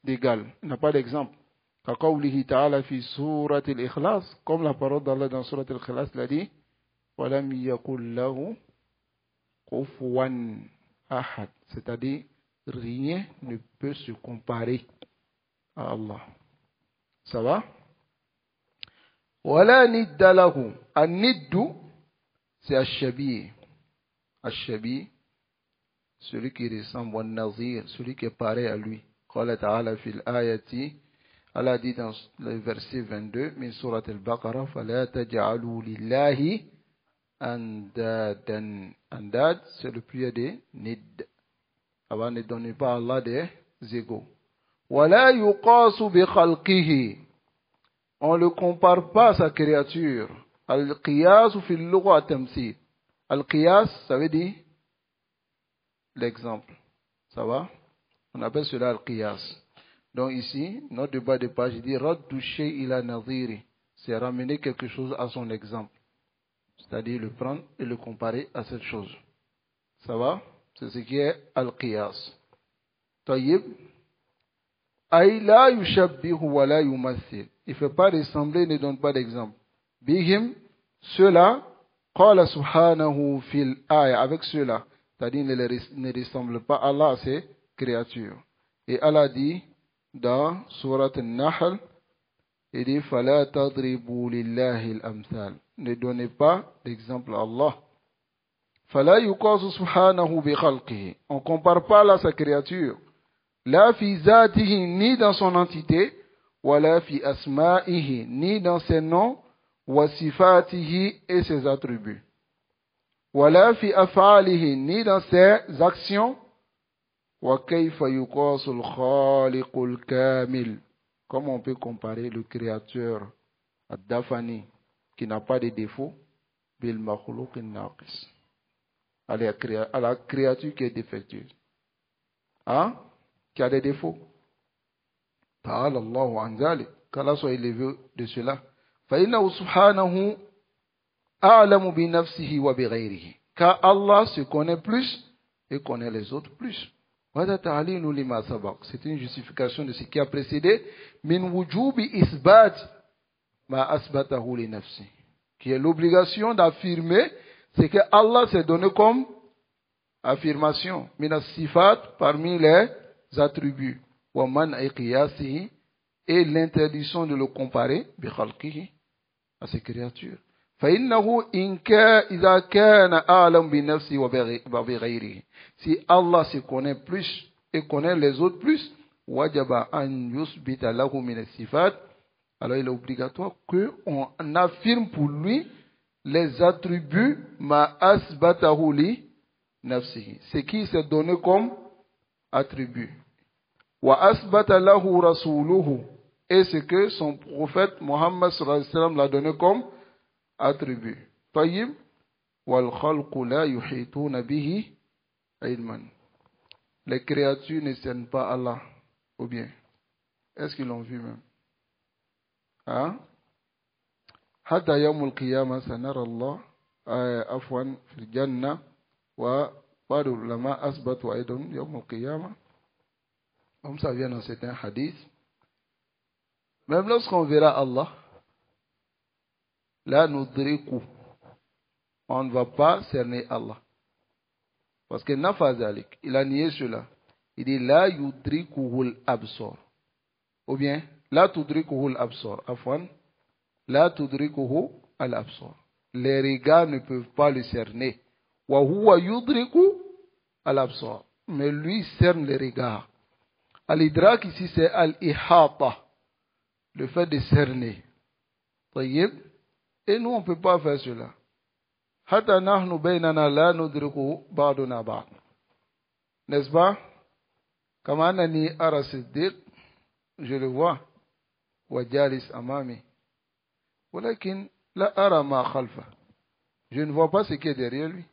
d'égal. Il n'a pas d'exemple. كقوله تعالى في سورة الإخلاص, comme la parole d'Allah dans Surat al-Ikhlas l'a dit, وَلَمْ يَكُنْ لَهُ كُفُوًا أَحَدٌ, c'est-à-dire rien ne peut se comparer à Allah. Ça va? وَلَا نِدَّ لَهُ. النِّدُّ, c'est الشبيه. الشبيه, celui qui ressemble au nazir, celui qui est pareil à lui. قال تعالى في الآية, Allah dit dans le verset 22, min surat al-Baqarah, فَلَا تَجْعَلُوا لِلَّهِ أَنْدَادًا. Andad, c'est le pluriel de nid. Alors, ne donnez pas à Allah des égaux. وَلَا يُقَاسُ بِخَلْقِهِ. On ne le compare pas à sa créature. Al-qiyas fi al-lugha tamthil. Al-qiyas, ça veut dire l'exemple. Ça va? On appelle cela al-qiyas. Donc ici, notre débat de page dit raddu shay ila nadhiri, c'est ramener quelque chose à son exemple, c'est-à-dire le prendre et le comparer à cette chose. Ça va? C'est ce qui est al-qiyas. Tayyib, ay la yushabbihu wa la yumathil. Il ne fait pas ressembler, ne donne pas d'exemple. Bihim, cela, qala subhanahu fil aya, avec cela. c'est-à-dire ne ressemble pas Allah à ses créatures. Et Allah dit dans Surat An-Nahl, il dit فَلَا تَضْرِبُوا لِلَّهِ الْأَمْثَالِ. Ne donnez pas d'exemple à Allah. فَلَا يُقَاسُ سُبْحَانَهُ بِخَلْقِهِ. On ne compare pas Allah à sa créature. La fi zatihi, ni dans son entité, wala fi asma'ihi, ni dans ses noms, wa sifatihi et ses attributs. Wala fi af'alihi, ni dans ses actions, wa kayfa yuqasu al-khaliqul kamil. Comment on peut comparer le créateur ad-dafani, qui n'a pas de défaut, bil makhluq an-naqis, à la créature qui est défectueuse. Hein? Qui a des défauts. Ta'ala Allahu an zalik. Qu'Allah soit élevé de cela. Fa'innahu subhanahu a'lamu bi nafsihi wa bi ghayrihi. Car Allah se connaît plus et connaît les autres plus. C'est une justification de ce qui a précédé. Min wujubi isbat ma asbatahu li nafsi. Qui est l'obligation d'affirmer ce que Allah s'est donné comme affirmation. Min as-sifat, parmi les attributs. Wa man qiyasihi, et l'interdiction de le comparer bi khalqihi, à ses créatures. فإنه إذا كان أعلم بنفسه وبغيره. Si Allah se connaît plus et connaît les autres plus, وجب أن يثبت له من الصفات. Alors il est obligatoire qu'on affirme pour lui les attributs ma asbatahu li nafsihi, ce qui s'est donné comme attribut. Wa asbata lahu rasuluhu, et ce que son prophète Mohammed sallallahu alayhi wa sallam l'a donné comme attribut. Tayyib, wal khalqu la yuhituna bihi ilman. Les créatures ne cernent pas Allah, ou bien, est-ce qu'ils l'ont vu même? Hein? Hatta yawmul qiyamah sanara Allah afwan fil jannah wa ba'd ulama asbatu aidan yawmul qiyamah. Comme ça vient dans certains hadiths. Même lorsqu'on verra Allah, là nous dricou, on ne va pas cerner Allah. Parce que Nafazalik, il a nié cela. Il dit la yudrikuhul absor. Ou bien, la tudrikuhul absor. Afwan, la tudrikuhu al absor. Les regards ne peuvent pas le cerner. Wa huwa yudriku al absor. Mais lui cerne les regards. Al-idrak ici c'est al-ihata, le fait de cerner. Et nous on ne peut pas faire cela. Hatta nahnu baynana la nudriku ba'duna ba'd. N'est-ce pas? Kama anani ara siddiq, je le vois. Wa jalis amami. Walakin la ara ma khalfa. Je ne vois pas ce qui est derrière lui.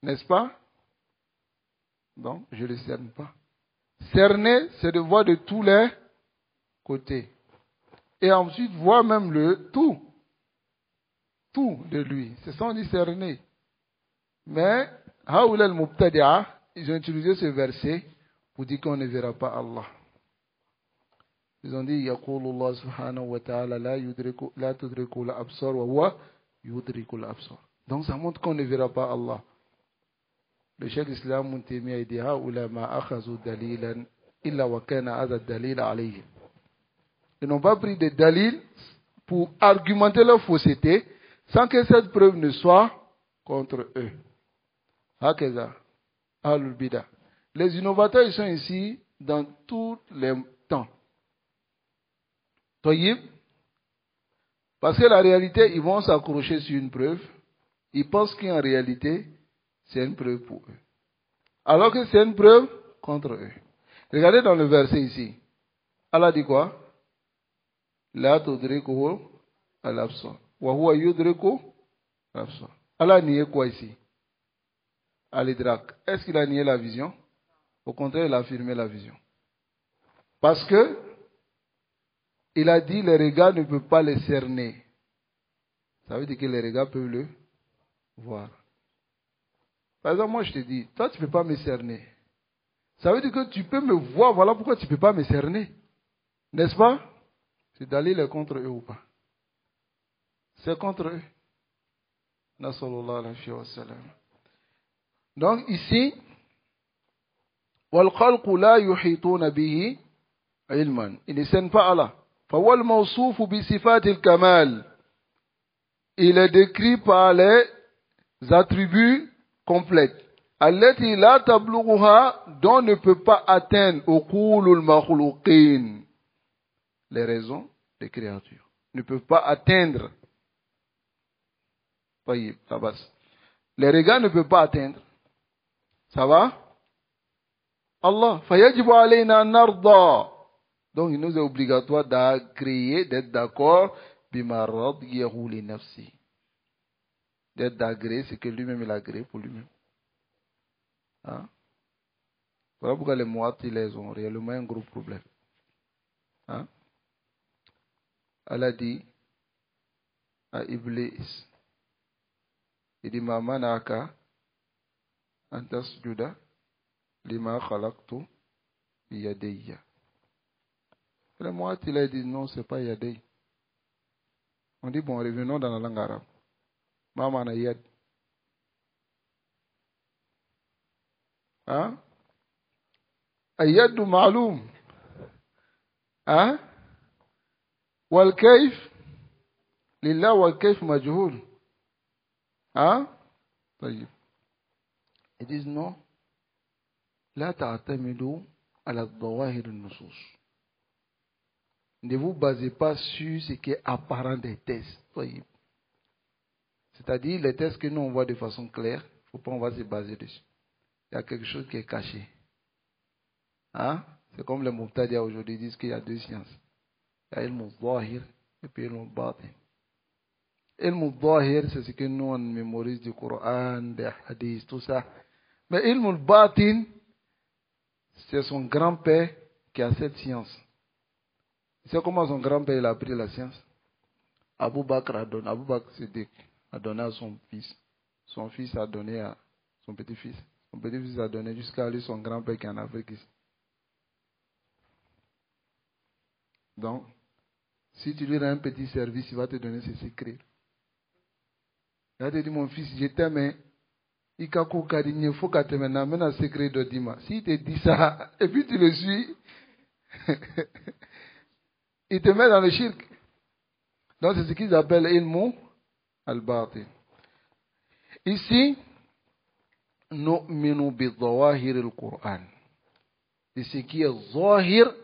N'est-ce pas? Donc je ne le cerne pas. Cerner, c'est de voir de tous les côtés. Et ensuite, voir même le tout. Tout de lui. C'est ça on dit cerner. Mais, Haoul al-Mubtadi'a, ils ont utilisé ce verset pour dire qu'on ne verra pas Allah. Ils ont dit, Yaqulu Allah subhanahu wa ta'ala, la tudriku la-absar wa huwa yudriku la-absar. Donc ça montre qu'on ne verra pas Allah. Le Cheikh Islam Muntemia dit Haoula ma akhazu dalilan illa wa kana hadha dalil alayhim. Ils n'ont pas pris de dalil pour argumenter leur fausseté sans que cette preuve ne soit contre eux. Hakeza, Ahlul Bida. Les innovateurs ils sont ici dans tous les temps. Toyib, parce que la réalité, ils vont s'accrocher sur une preuve. Ils pensent qu'en réalité, c'est une preuve pour eux. Alors que c'est une preuve contre eux. Regardez dans le verset ici. Allah dit quoi? La tudrikuhu al-absar. Wa huwa yudriku al-absar. Allah a nié quoi ici? Al-idrak. Est-ce qu'il a nié la vision? Au contraire, il a affirmé la vision. Parce que il a dit les regards ne peuvent pas les cerner. Ça veut dire que les regards peuvent le voir. Par exemple, moi je te dis, toi tu ne peux pas me cerner. Ça veut dire que tu peux me voir, voilà pourquoi tu ne peux pas me cerner. N'est-ce pas? C'est Dalil est contre eux ou pas? C'est contre eux. Nasallallahu alayhi wa sallam. Donc ici, وَالْخَلْقُ لَا يُحِيطُونَ بِهِ عِلْمًا. Il ne cerne pas Allah. فَهُوَ الْمَوْصُوفُ بِصِفَاتِ الْكَمَالِ. Il est décrit par les attributs complets. التي لا تبلغها, dont ne peut pas atteindre عقول المخلوقين. Les raisons des créatures ne peuvent pas atteindre. Voyez, la base. Les regards ne peuvent pas atteindre. Ça va? Allah. فَيَجِبُ عَلَيْنَا نَرْضَى. Donc il nous est obligatoire d'agréer, d'être d'accord, بِمَا رَضْيَهُ لِنَفْسِهِ. D'être d'agréer ce que lui-même il a agréé pour lui-même. Hein? Voilà pourquoi les Mu'attilas ont réellement un gros problème. Hein? Allah dit à Iblis, il dit ma manaka an tasjuda lima khalaqtu biyadayya. Les Mu'attilas disent non, c'est pas yadayya. On dit bon, revenons dans la langue arabe. Ma mana yad. Hein? Ayyadu ma'loum. Hein? Wal kayf lillah wal kayf majhul. Hein? طيب. Ils disent non. لا تعتمدوا على الظواهر النصوص. Ne vous basez pas sur ce qui est apparent des textes. طيب. C'est-à-dire les textes que nous on voit de façon claire, il ne faut pas on va se baser dessus. Il y a quelque chose qui est caché. Hein? C'est comme les Mubtadi'a aujourd'hui disent qu'il y a deux sciences. Il y a ilm al-zahir et puis ilm al-batin. Ilm al-zahir, c'est ce que nous on mémorise du Coran, des hadiths, tout ça. Mais ilm al-batin, c'est son grand-père qui a cette science. C'est comment son grand-père il a appris la science. Abu Bakr Siddiq a donné à son fils. Son fils a donné à son petit-fils. Son petit-fils a donné jusqu'à lui son grand-père qui est en Afrique ici. Donc, si tu lui rends un petit service, il va te donner ses secrets. Il va te dire, mon fils, je t'aime. Il faut que tu m'amènes un secret de Dima. S'il te dit ça, et puis tu le suis, il te met dans le shirk. Donc, c'est ce qu'ils appellent ilmu al-batin. Ici, nu'minu bi-zawahir al-Qur'an. C'est ce qui est zahir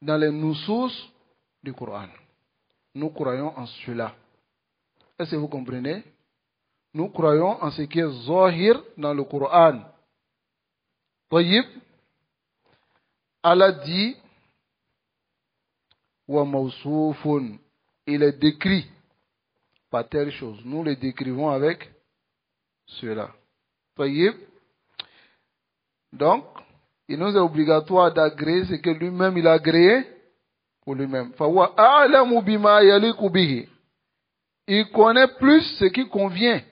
dans les nusus du Coran. Nous croyons en cela. Est-ce que vous comprenez? Nous croyons en ce qui est zahir dans le Coran. Tayyib, Allah dit wa mawsoufun, il est décrit par telle chose. Nous le décrivons avec cela. Tayyib. Donc, il nous est obligatoire d'agréer ce que lui-même il a agréé pour lui-même. Fawa a'lamu bima yaliku bihi. Il connaît plus ce qui convient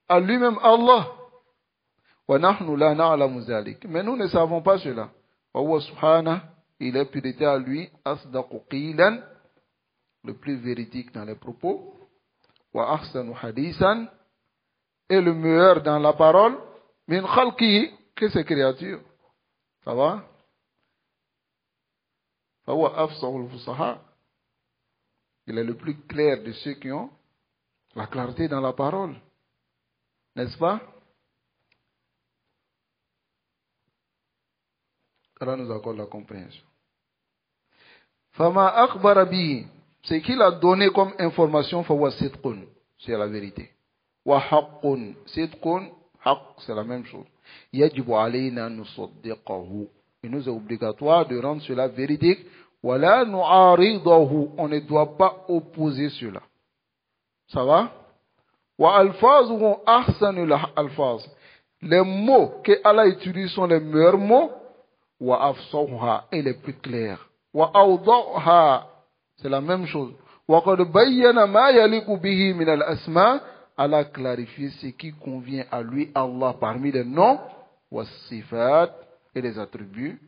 à lui-même Allah. Wa nahnu la na'lamu zalik. Mais nous ne savons pas cela. Fawa subhanahu, il est purité à lui, asdaqu qilan, le plus véridique dans les propos. Wa ahsanu hadisan, et le meilleur dans la parole. Min khalqihi, que ces créatures. Ça va? Fawa afsahul fusaha. Il est le plus clair de ceux qui ont la clarté dans la parole. N'est-ce pas? Allah nous accorde la compréhension. Fama akhbara bihi, ce qu'il a donné comme information, fawa sidqun, c'est la vérité. Wa haqqun, sidqun, haqq, c'est la même chose. Yajibu alayna nusaddiqahu. Il nous est obligatoire de rendre cela véridique. Wala nu'aridahu, on ne doit pas opposer cela. Ça va? Wa alfazuhu ahsanul alfaz. Les mots que Allah utilise sont les meilleurs mots. Wa afsahuha, et les plus clairs. Wa awdaha, c'est la même chose. Wa qad bayyana ma yaliku bihi min al-asma. Allah clarifie ce qui convient à lui, Allah, parmi les noms, wa sifat, et les attributs,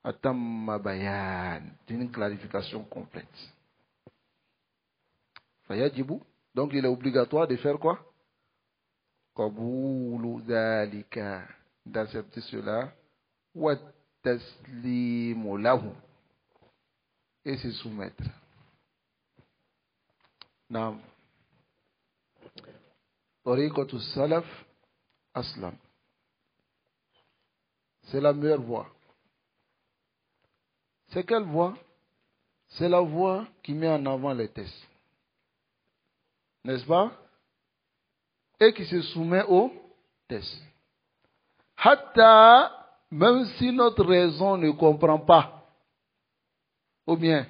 atamma bayan, d'une clarification complète. Fayajibu, donc il est obligatoire de faire quoi? Qaboulu dhalika, d'accepter cela. Wa taslimu lahu. Et se soumettre. Naam. Tariqatu salaf aslam. C'est la meilleure voie. C'est quelle voie? C'est la voie qui met en avant les tests. N'est-ce pas? Et qui se soumet aux tests. Hatta, même si notre raison ne comprend pas, ou bien,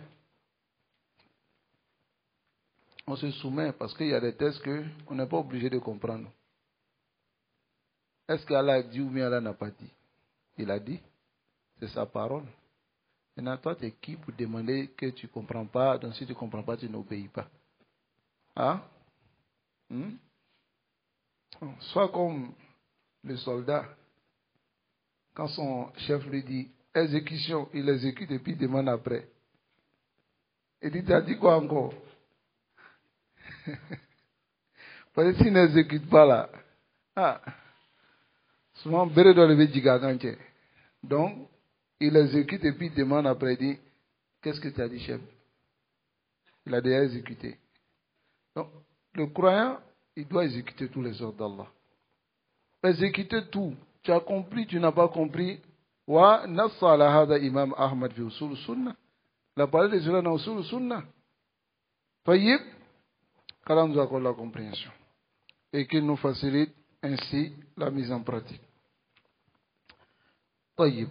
on se soumet parce qu'il y a des tests qu'on n'est pas obligé de comprendre. Est-ce qu'Allah a dit ou bien Allah n'a pas dit? Il a dit. C'est sa parole. Maintenant, toi, tu es qui pour demander que tu ne comprends pas? Donc, si tu ne comprends pas, tu n'obéis pas. Hein? Soit comme le soldat, quand son chef lui dit exécution, il exécute et puis il demande après. Il dit, tu as dit quoi encore? Parce que s'il n'exécute pas là, souvent, Béré doit lever Djigaganche. Donc, il exécute et puis il demande après, il dit, qu'est-ce que tu as dit, chef? Il a déjà exécuté. Donc, le croyant, il doit exécuter tous les ordres d'Allah. Exécuter tout. Tu as compris, tu n'as pas compris. Wa nassa ala hada imam Ahmad fi usul sunnah. La parole de cela dans usul sunnah. Fayyib, qu'Allah nous accorde la compréhension. Et qu'il nous facilite ainsi la mise en pratique. Fayyib.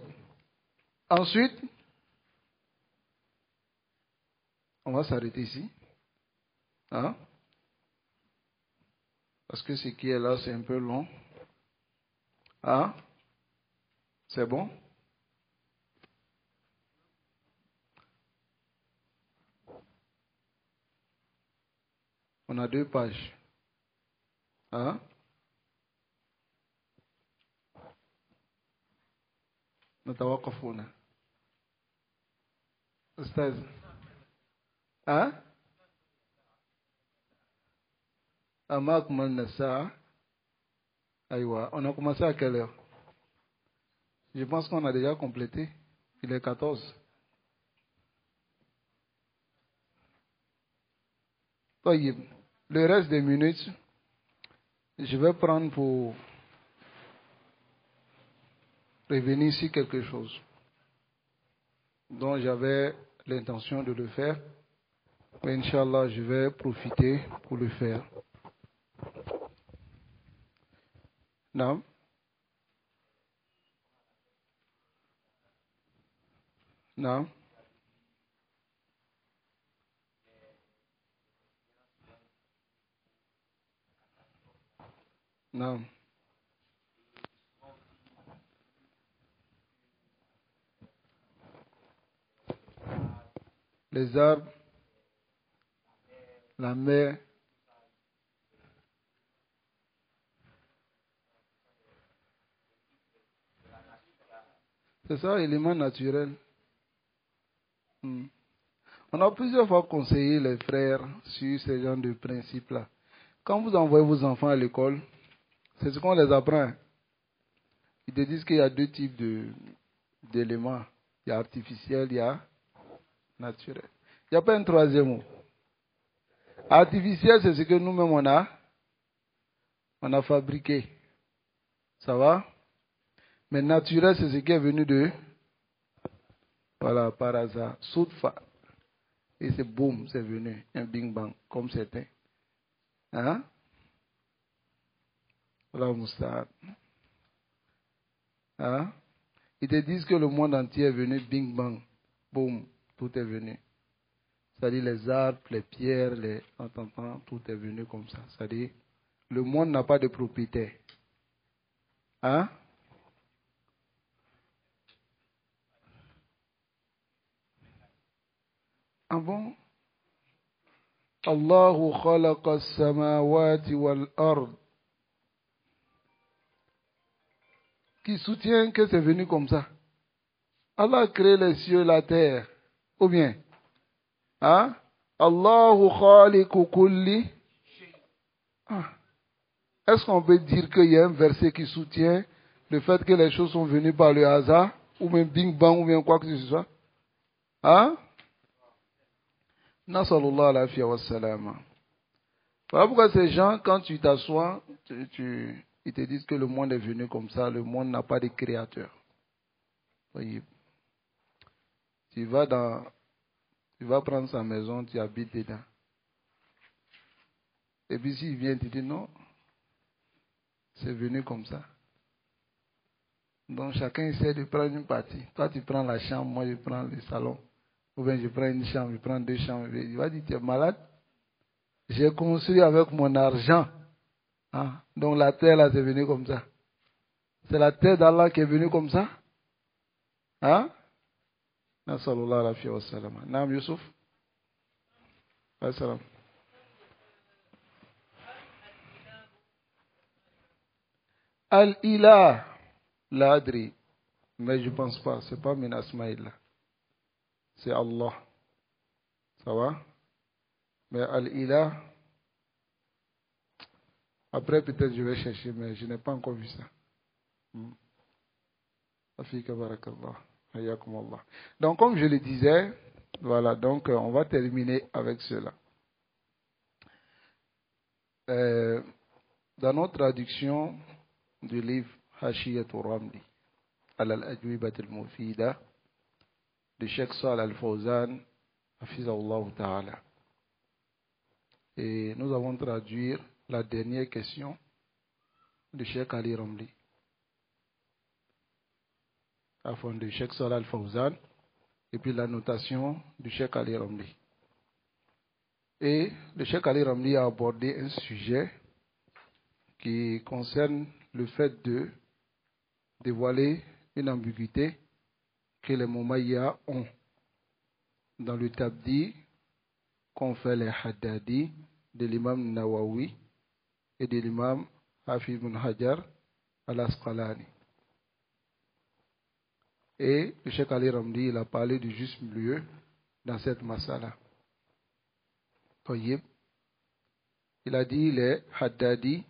Ensuite, on va s'arrêter ici. Hein? Parce que ce qui est là, c'est un peu long. Hein? C'est bon? On a 2 pages. Hein? Natawakafuna. Ustaz. Hein? Amak Nassa. Aïwa. On a commencé à quelle heure? Je pense qu'on a déjà complété. Il est 14. Le reste des minutes, je vais prendre pour revenir sur quelque chose dont j'avais l'intention de le faire. Mais Inch'Allah, je vais profiter pour le faire. Non? Non? Non. Les arbres, la mer. C'est ça, élément naturel. On a plusieurs fois conseillé les frères sur ce genre de principes-là. Quand vous envoyez vos enfants à l'école, c'est ce qu'on les apprend. Ils te disent qu'il y a 2 types d'éléments. Il y a artificiel, il y a naturel. Il n'y a pas un troisième mot. Artificiel, c'est ce que nous-mêmes on a fabriqué. Ça va? Mais naturel, c'est ce qui est venu voilà, par hasard. Soudfa. Et c'est boum, c'est venu. Un bing bang, comme c'était. Hein? Voilà, Moustahad. Hein? Ils te disent que le monde entier est venu, bing bang, boum, tout est venu. C'est-à-dire les arbres, les pierres, tout est venu comme ça. C'est-à-dire, le monde n'a pas de propriétaire. Hein? Ah bon? Allahu khalaqa as-samawati wal-ard. Qui soutient que c'est venu comme ça. Allah a créé les cieux et la terre. Ou bien? Hein? Allahu khaliqu kulli. Est-ce qu'on peut dire qu'il y a un verset qui soutient le fait que les choses sont venues par le hasard, ou même bing bang, ou bien quoi que ce soit. Hein? Nasallallahu alayhi wa sallam. Voilà pourquoi ces gens, quand tu t'assois, ils te disent que le monde est venu comme ça, le monde n'a pas de créateur. Voyez. Tu vas prendre sa maison, tu habites dedans. Et puis s'il vient, tu dis non, c'est venu comme ça. Donc chacun essaie de prendre une partie. Toi tu prends la chambre, moi je prends le salon. Ou bien je prends une chambre, je prends deux chambres. Il va dire, tu es malade. J'ai construit avec mon argent. Hein? Donc la terre là, c'est venu comme ça. C'est la terre d'Allah qui est venue comme ça. Hein? Sallallahu alayhi wa sallam. Naam Youssouf. Assalam. Al-Ilah. L'adri. Mais je ne pense pas. Ce n'est pas min asma'illah. C'est Allah. Ça va? Mais Al-Ilah. Après, peut-être je vais chercher, mais je n'ai pas encore vu ça. Afika barakallah. Hayakum Allah. Donc, comme je le disais, voilà, donc on va terminer avec cela. Dans notre traduction du livre Hashiyatul Ramli, al-Ajwibat al-Mufida, de Cheikh Salih al-Fawzan, Hafizahullah Ta'ala. Et nous avons traduit la dernière question de Cheikh Ali Ramli, afin de Cheikh Salih al-Fawzan, et puis la notation du Cheikh Ali Ramli. Et le Cheikh Ali Ramli a abordé un sujet qui concerne le fait de dévoiler une ambiguïté que les Moumayya ont dans le tabdi qu'ont fait les Haddadi de l'imam Nawawi et de l'imam Hafiz ibn Hajar al-Asqalani. Et le Cheikh Ali Ramli, il a parlé du juste milieu dans cette masala. Il a dit les Haddadi,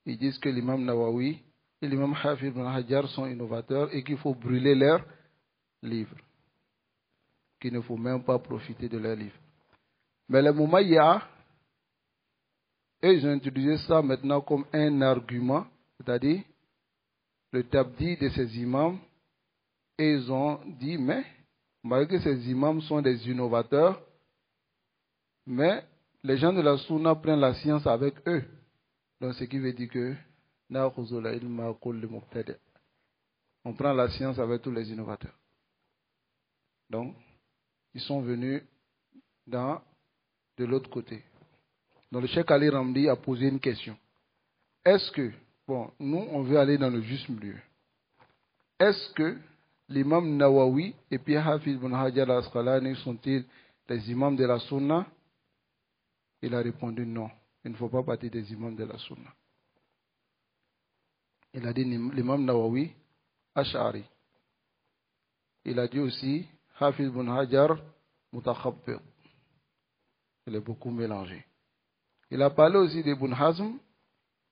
ils disent que l'imam Nawawi et l'imam Hafiz ibn Hajar sont innovateurs et qu'il faut brûler leurs livres, qu'il ne faut même pas profiter de leurs livres. Mais les Moumayya, eux, ils ont utilisé ça maintenant comme un argument, c'est-à-dire le tabdi de ces imams, et ils ont dit, mais malgré que ces imams sont des innovateurs, mais les gens de la Sunna prennent la science avec eux. Donc ce qui veut dire que on prend la science avec tous les innovateurs. Donc, ils sont venus de l'autre côté. Donc le Cheikh Ali Ramli a posé une question. Est-ce que, nous on veut aller dans le juste milieu. Est-ce que l'imam Nawawi et puis Hafiz ibn Hajar al-Asqalani sont-ils les imams de la Sunna? Il a répondu non. Il ne faut pas partir des imams de la Sunna. Il a dit l'imam Nawawi, Ash'ari. Il a dit aussi Hafiz ibn Hajar, Mutakhabbir. Il est beaucoup mélangé. Il a parlé aussi d'Ibn Hazm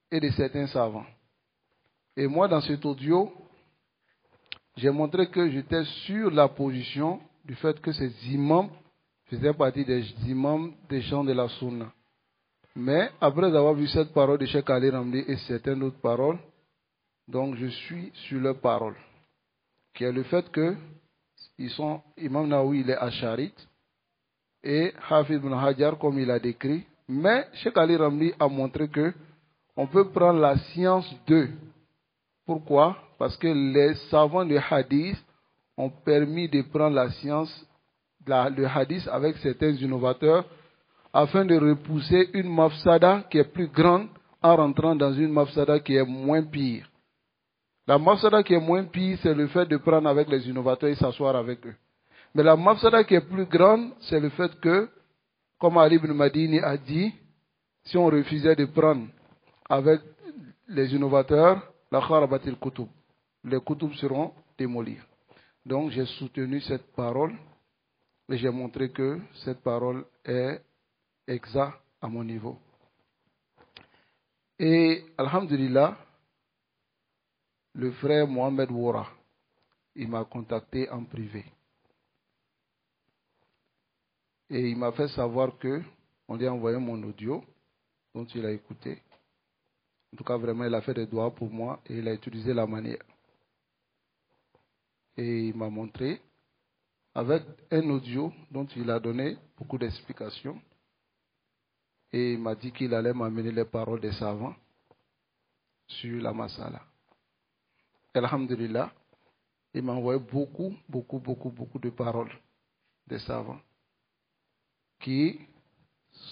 et de certains savants. Et moi, dans cet audio, j'ai montré que j'étais sur la position du fait que ces imams faisaient partie des imams des gens de la Sunna. Mais après avoir vu cette parole de Cheikh Ali Ramli et certaines autres paroles, donc je suis sur leur parole, qui est le fait que Imam Nawawi il est Asharite et Hafiz ibn Hajar comme il a décrit. Mais Cheikh Ali Ramli a montré que on peut prendre la science d'eux. Pourquoi? Parce que les savants de hadith ont permis de prendre la science, le hadith avec certains innovateurs, afin de repousser une mafsada qui est plus grande en rentrant dans une mafsada qui est moins pire. La mafsada qui est moins pire, c'est le fait de prendre avec les innovateurs et s'asseoir avec eux. Mais la mafsada qui est plus grande, c'est le fait que, comme Ali ibn Madini a dit, si on refusait de prendre avec les innovateurs, la kharabatil kutub, les kutub seront démolis. Donc j'ai soutenu cette parole et j'ai montré que cette parole est exacte à mon niveau. Et alhamdulillah, le frère Mohamed Wora, il m'a contacté en privé. Et il m'a fait savoir que on lui a envoyé mon audio, dont il a écouté. En tout cas, vraiment, il a fait des doigts pour moi et il a utilisé la manière. Et il m'a montré, avec un audio dont il a donné beaucoup d'explications, et il m'a dit qu'il allait m'amener les paroles des savants sur la masala. Alhamdulillah, il m'a envoyé beaucoup de paroles des savants qui ne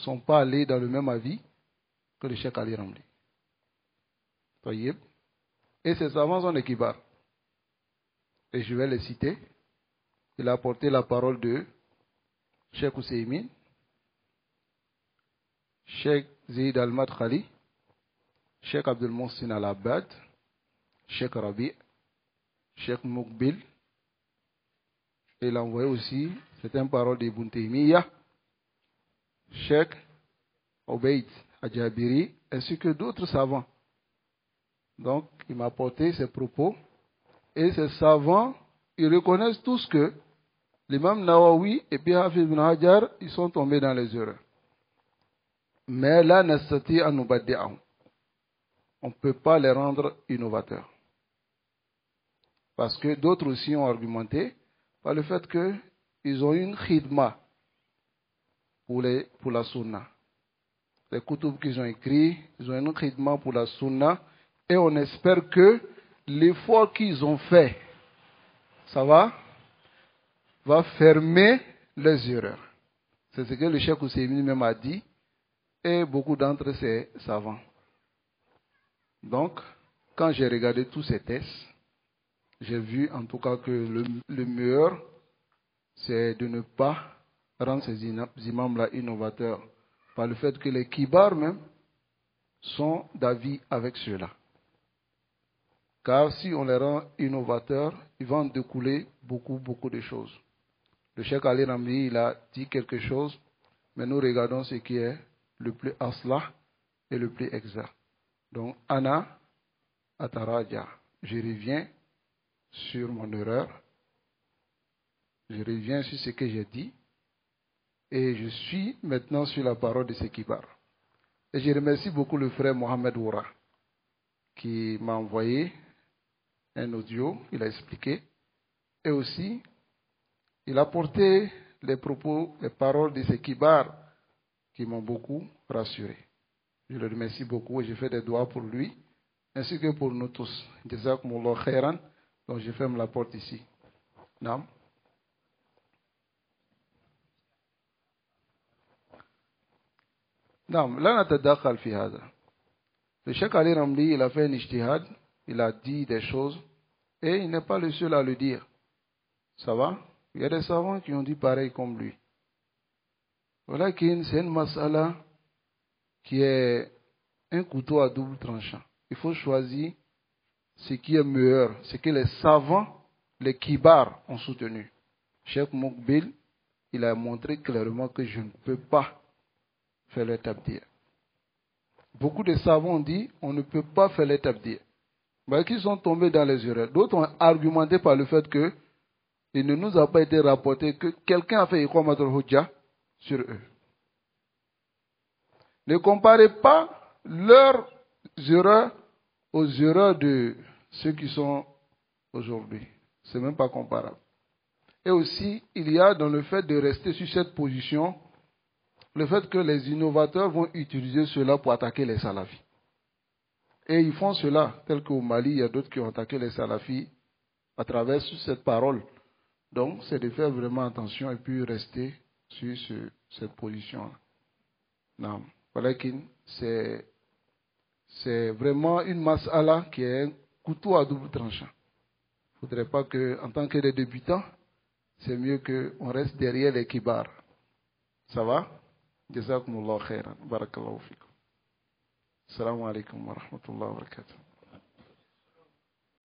sont pas allés dans le même avis que le Cheikh Ali Ramli. Et ces savants sont des kibars. Et je vais les citer. Il a apporté la parole de Cheikh Ousseïmin, Cheikh Zaid Al-Madkhali, Cheikh Abdul Mohsin Al-Abbad, Cheikh Rabi, Cheikh Moukbil. Et il a envoyé aussi certaines paroles d'Ibn Taymiyyah, Cheikh Obeid Adjabiri, ainsi que d'autres savants. Donc, il m'a apporté ses propos. Et ces savants, ils reconnaissent tous que l'imam Nawawi et puis Hafiz ibn Hajar, ils sont tombés dans les erreurs. Mais là, on ne peut pas les rendre innovateurs. Parce que d'autres aussi ont argumenté par le fait qu'ils ont une khidma pour la sunna. Les koutoubs qu'ils ont écrits, ils ont une khidma pour la sunna. Et on espère que l'effort qu'ils ont fait, ça va fermer les erreurs. C'est ce que le Cheikh Ousseïmine même a dit, et beaucoup d'entre ces savants. Donc, quand j'ai regardé tous ces tests, j'ai vu en tout cas que le meilleur, c'est de ne pas rendre ces imams-là innovateurs, par le fait que les kibars même sont d'avis avec ceux-là. Car si on les rend innovateurs, ils vont en découler beaucoup de choses. Le Cheikh Ali Ramli, il a dit quelque chose, mais nous regardons ce qui est le plus aslah et le plus exact. Donc, Ana Ataraja, je reviens sur mon erreur, je reviens sur ce que j'ai dit, et je suis maintenant sur la parole de ce kibar. Et je remercie beaucoup le frère Mohamed Wora, qui m'a envoyé un audio, il a expliqué, et aussi, il a porté les propos, les paroles de ces kibars qui m'ont beaucoup rassuré. Je le remercie beaucoup et je fais des doigts pour lui, ainsi que pour nous tous. Jazakumullah khairan. Donc je ferme la porte ici. Naam. Naam, la natadakhal fi hada. Le Cheikh Ali Ramli, il a fait un ijtihad, il a dit des choses, et il n'est pas le seul à le dire. Ça va? Il y a des savants qui ont dit pareil comme lui. Voilà qu'il c'est une masala qui est un couteau à double tranchant. Il faut choisir ce qui est meilleur, ce que les savants, les kibars ont soutenu. Cheikh Moukbil, il a montré clairement que je ne peux pas faire le tabdir. Beaucoup de savants ont dit on ne peut pas faire le tabdir. Mais qui sont tombés dans les erreurs. D'autres ont argumenté par le fait que il ne nous a pas été rapporté que quelqu'un a fait Iqamat al-Hujjah sur eux. Ne comparez pas leurs erreurs aux erreurs de ceux qui sont aujourd'hui. Ce n'est même pas comparable. Et aussi, il y a dans le fait de rester sur cette position, le fait que les innovateurs vont utiliser cela pour attaquer les salafis. Et ils font cela, tel qu'au Mali, il y a d'autres qui ont attaqué les salafis à travers cette parole. Donc, c'est de faire vraiment attention et puis rester sur cette position-là. Non. Voilà qu'il c'est vraiment une mas'ala qui est un couteau à double tranchant. Il ne faudrait pas que, en tant que des débutants, c'est mieux qu'on reste derrière les kibars. Ça va? Jazakumullah khairan. Barakallahu fikum. Assalamu alaikum wa rahmatullahi wa barakatuh.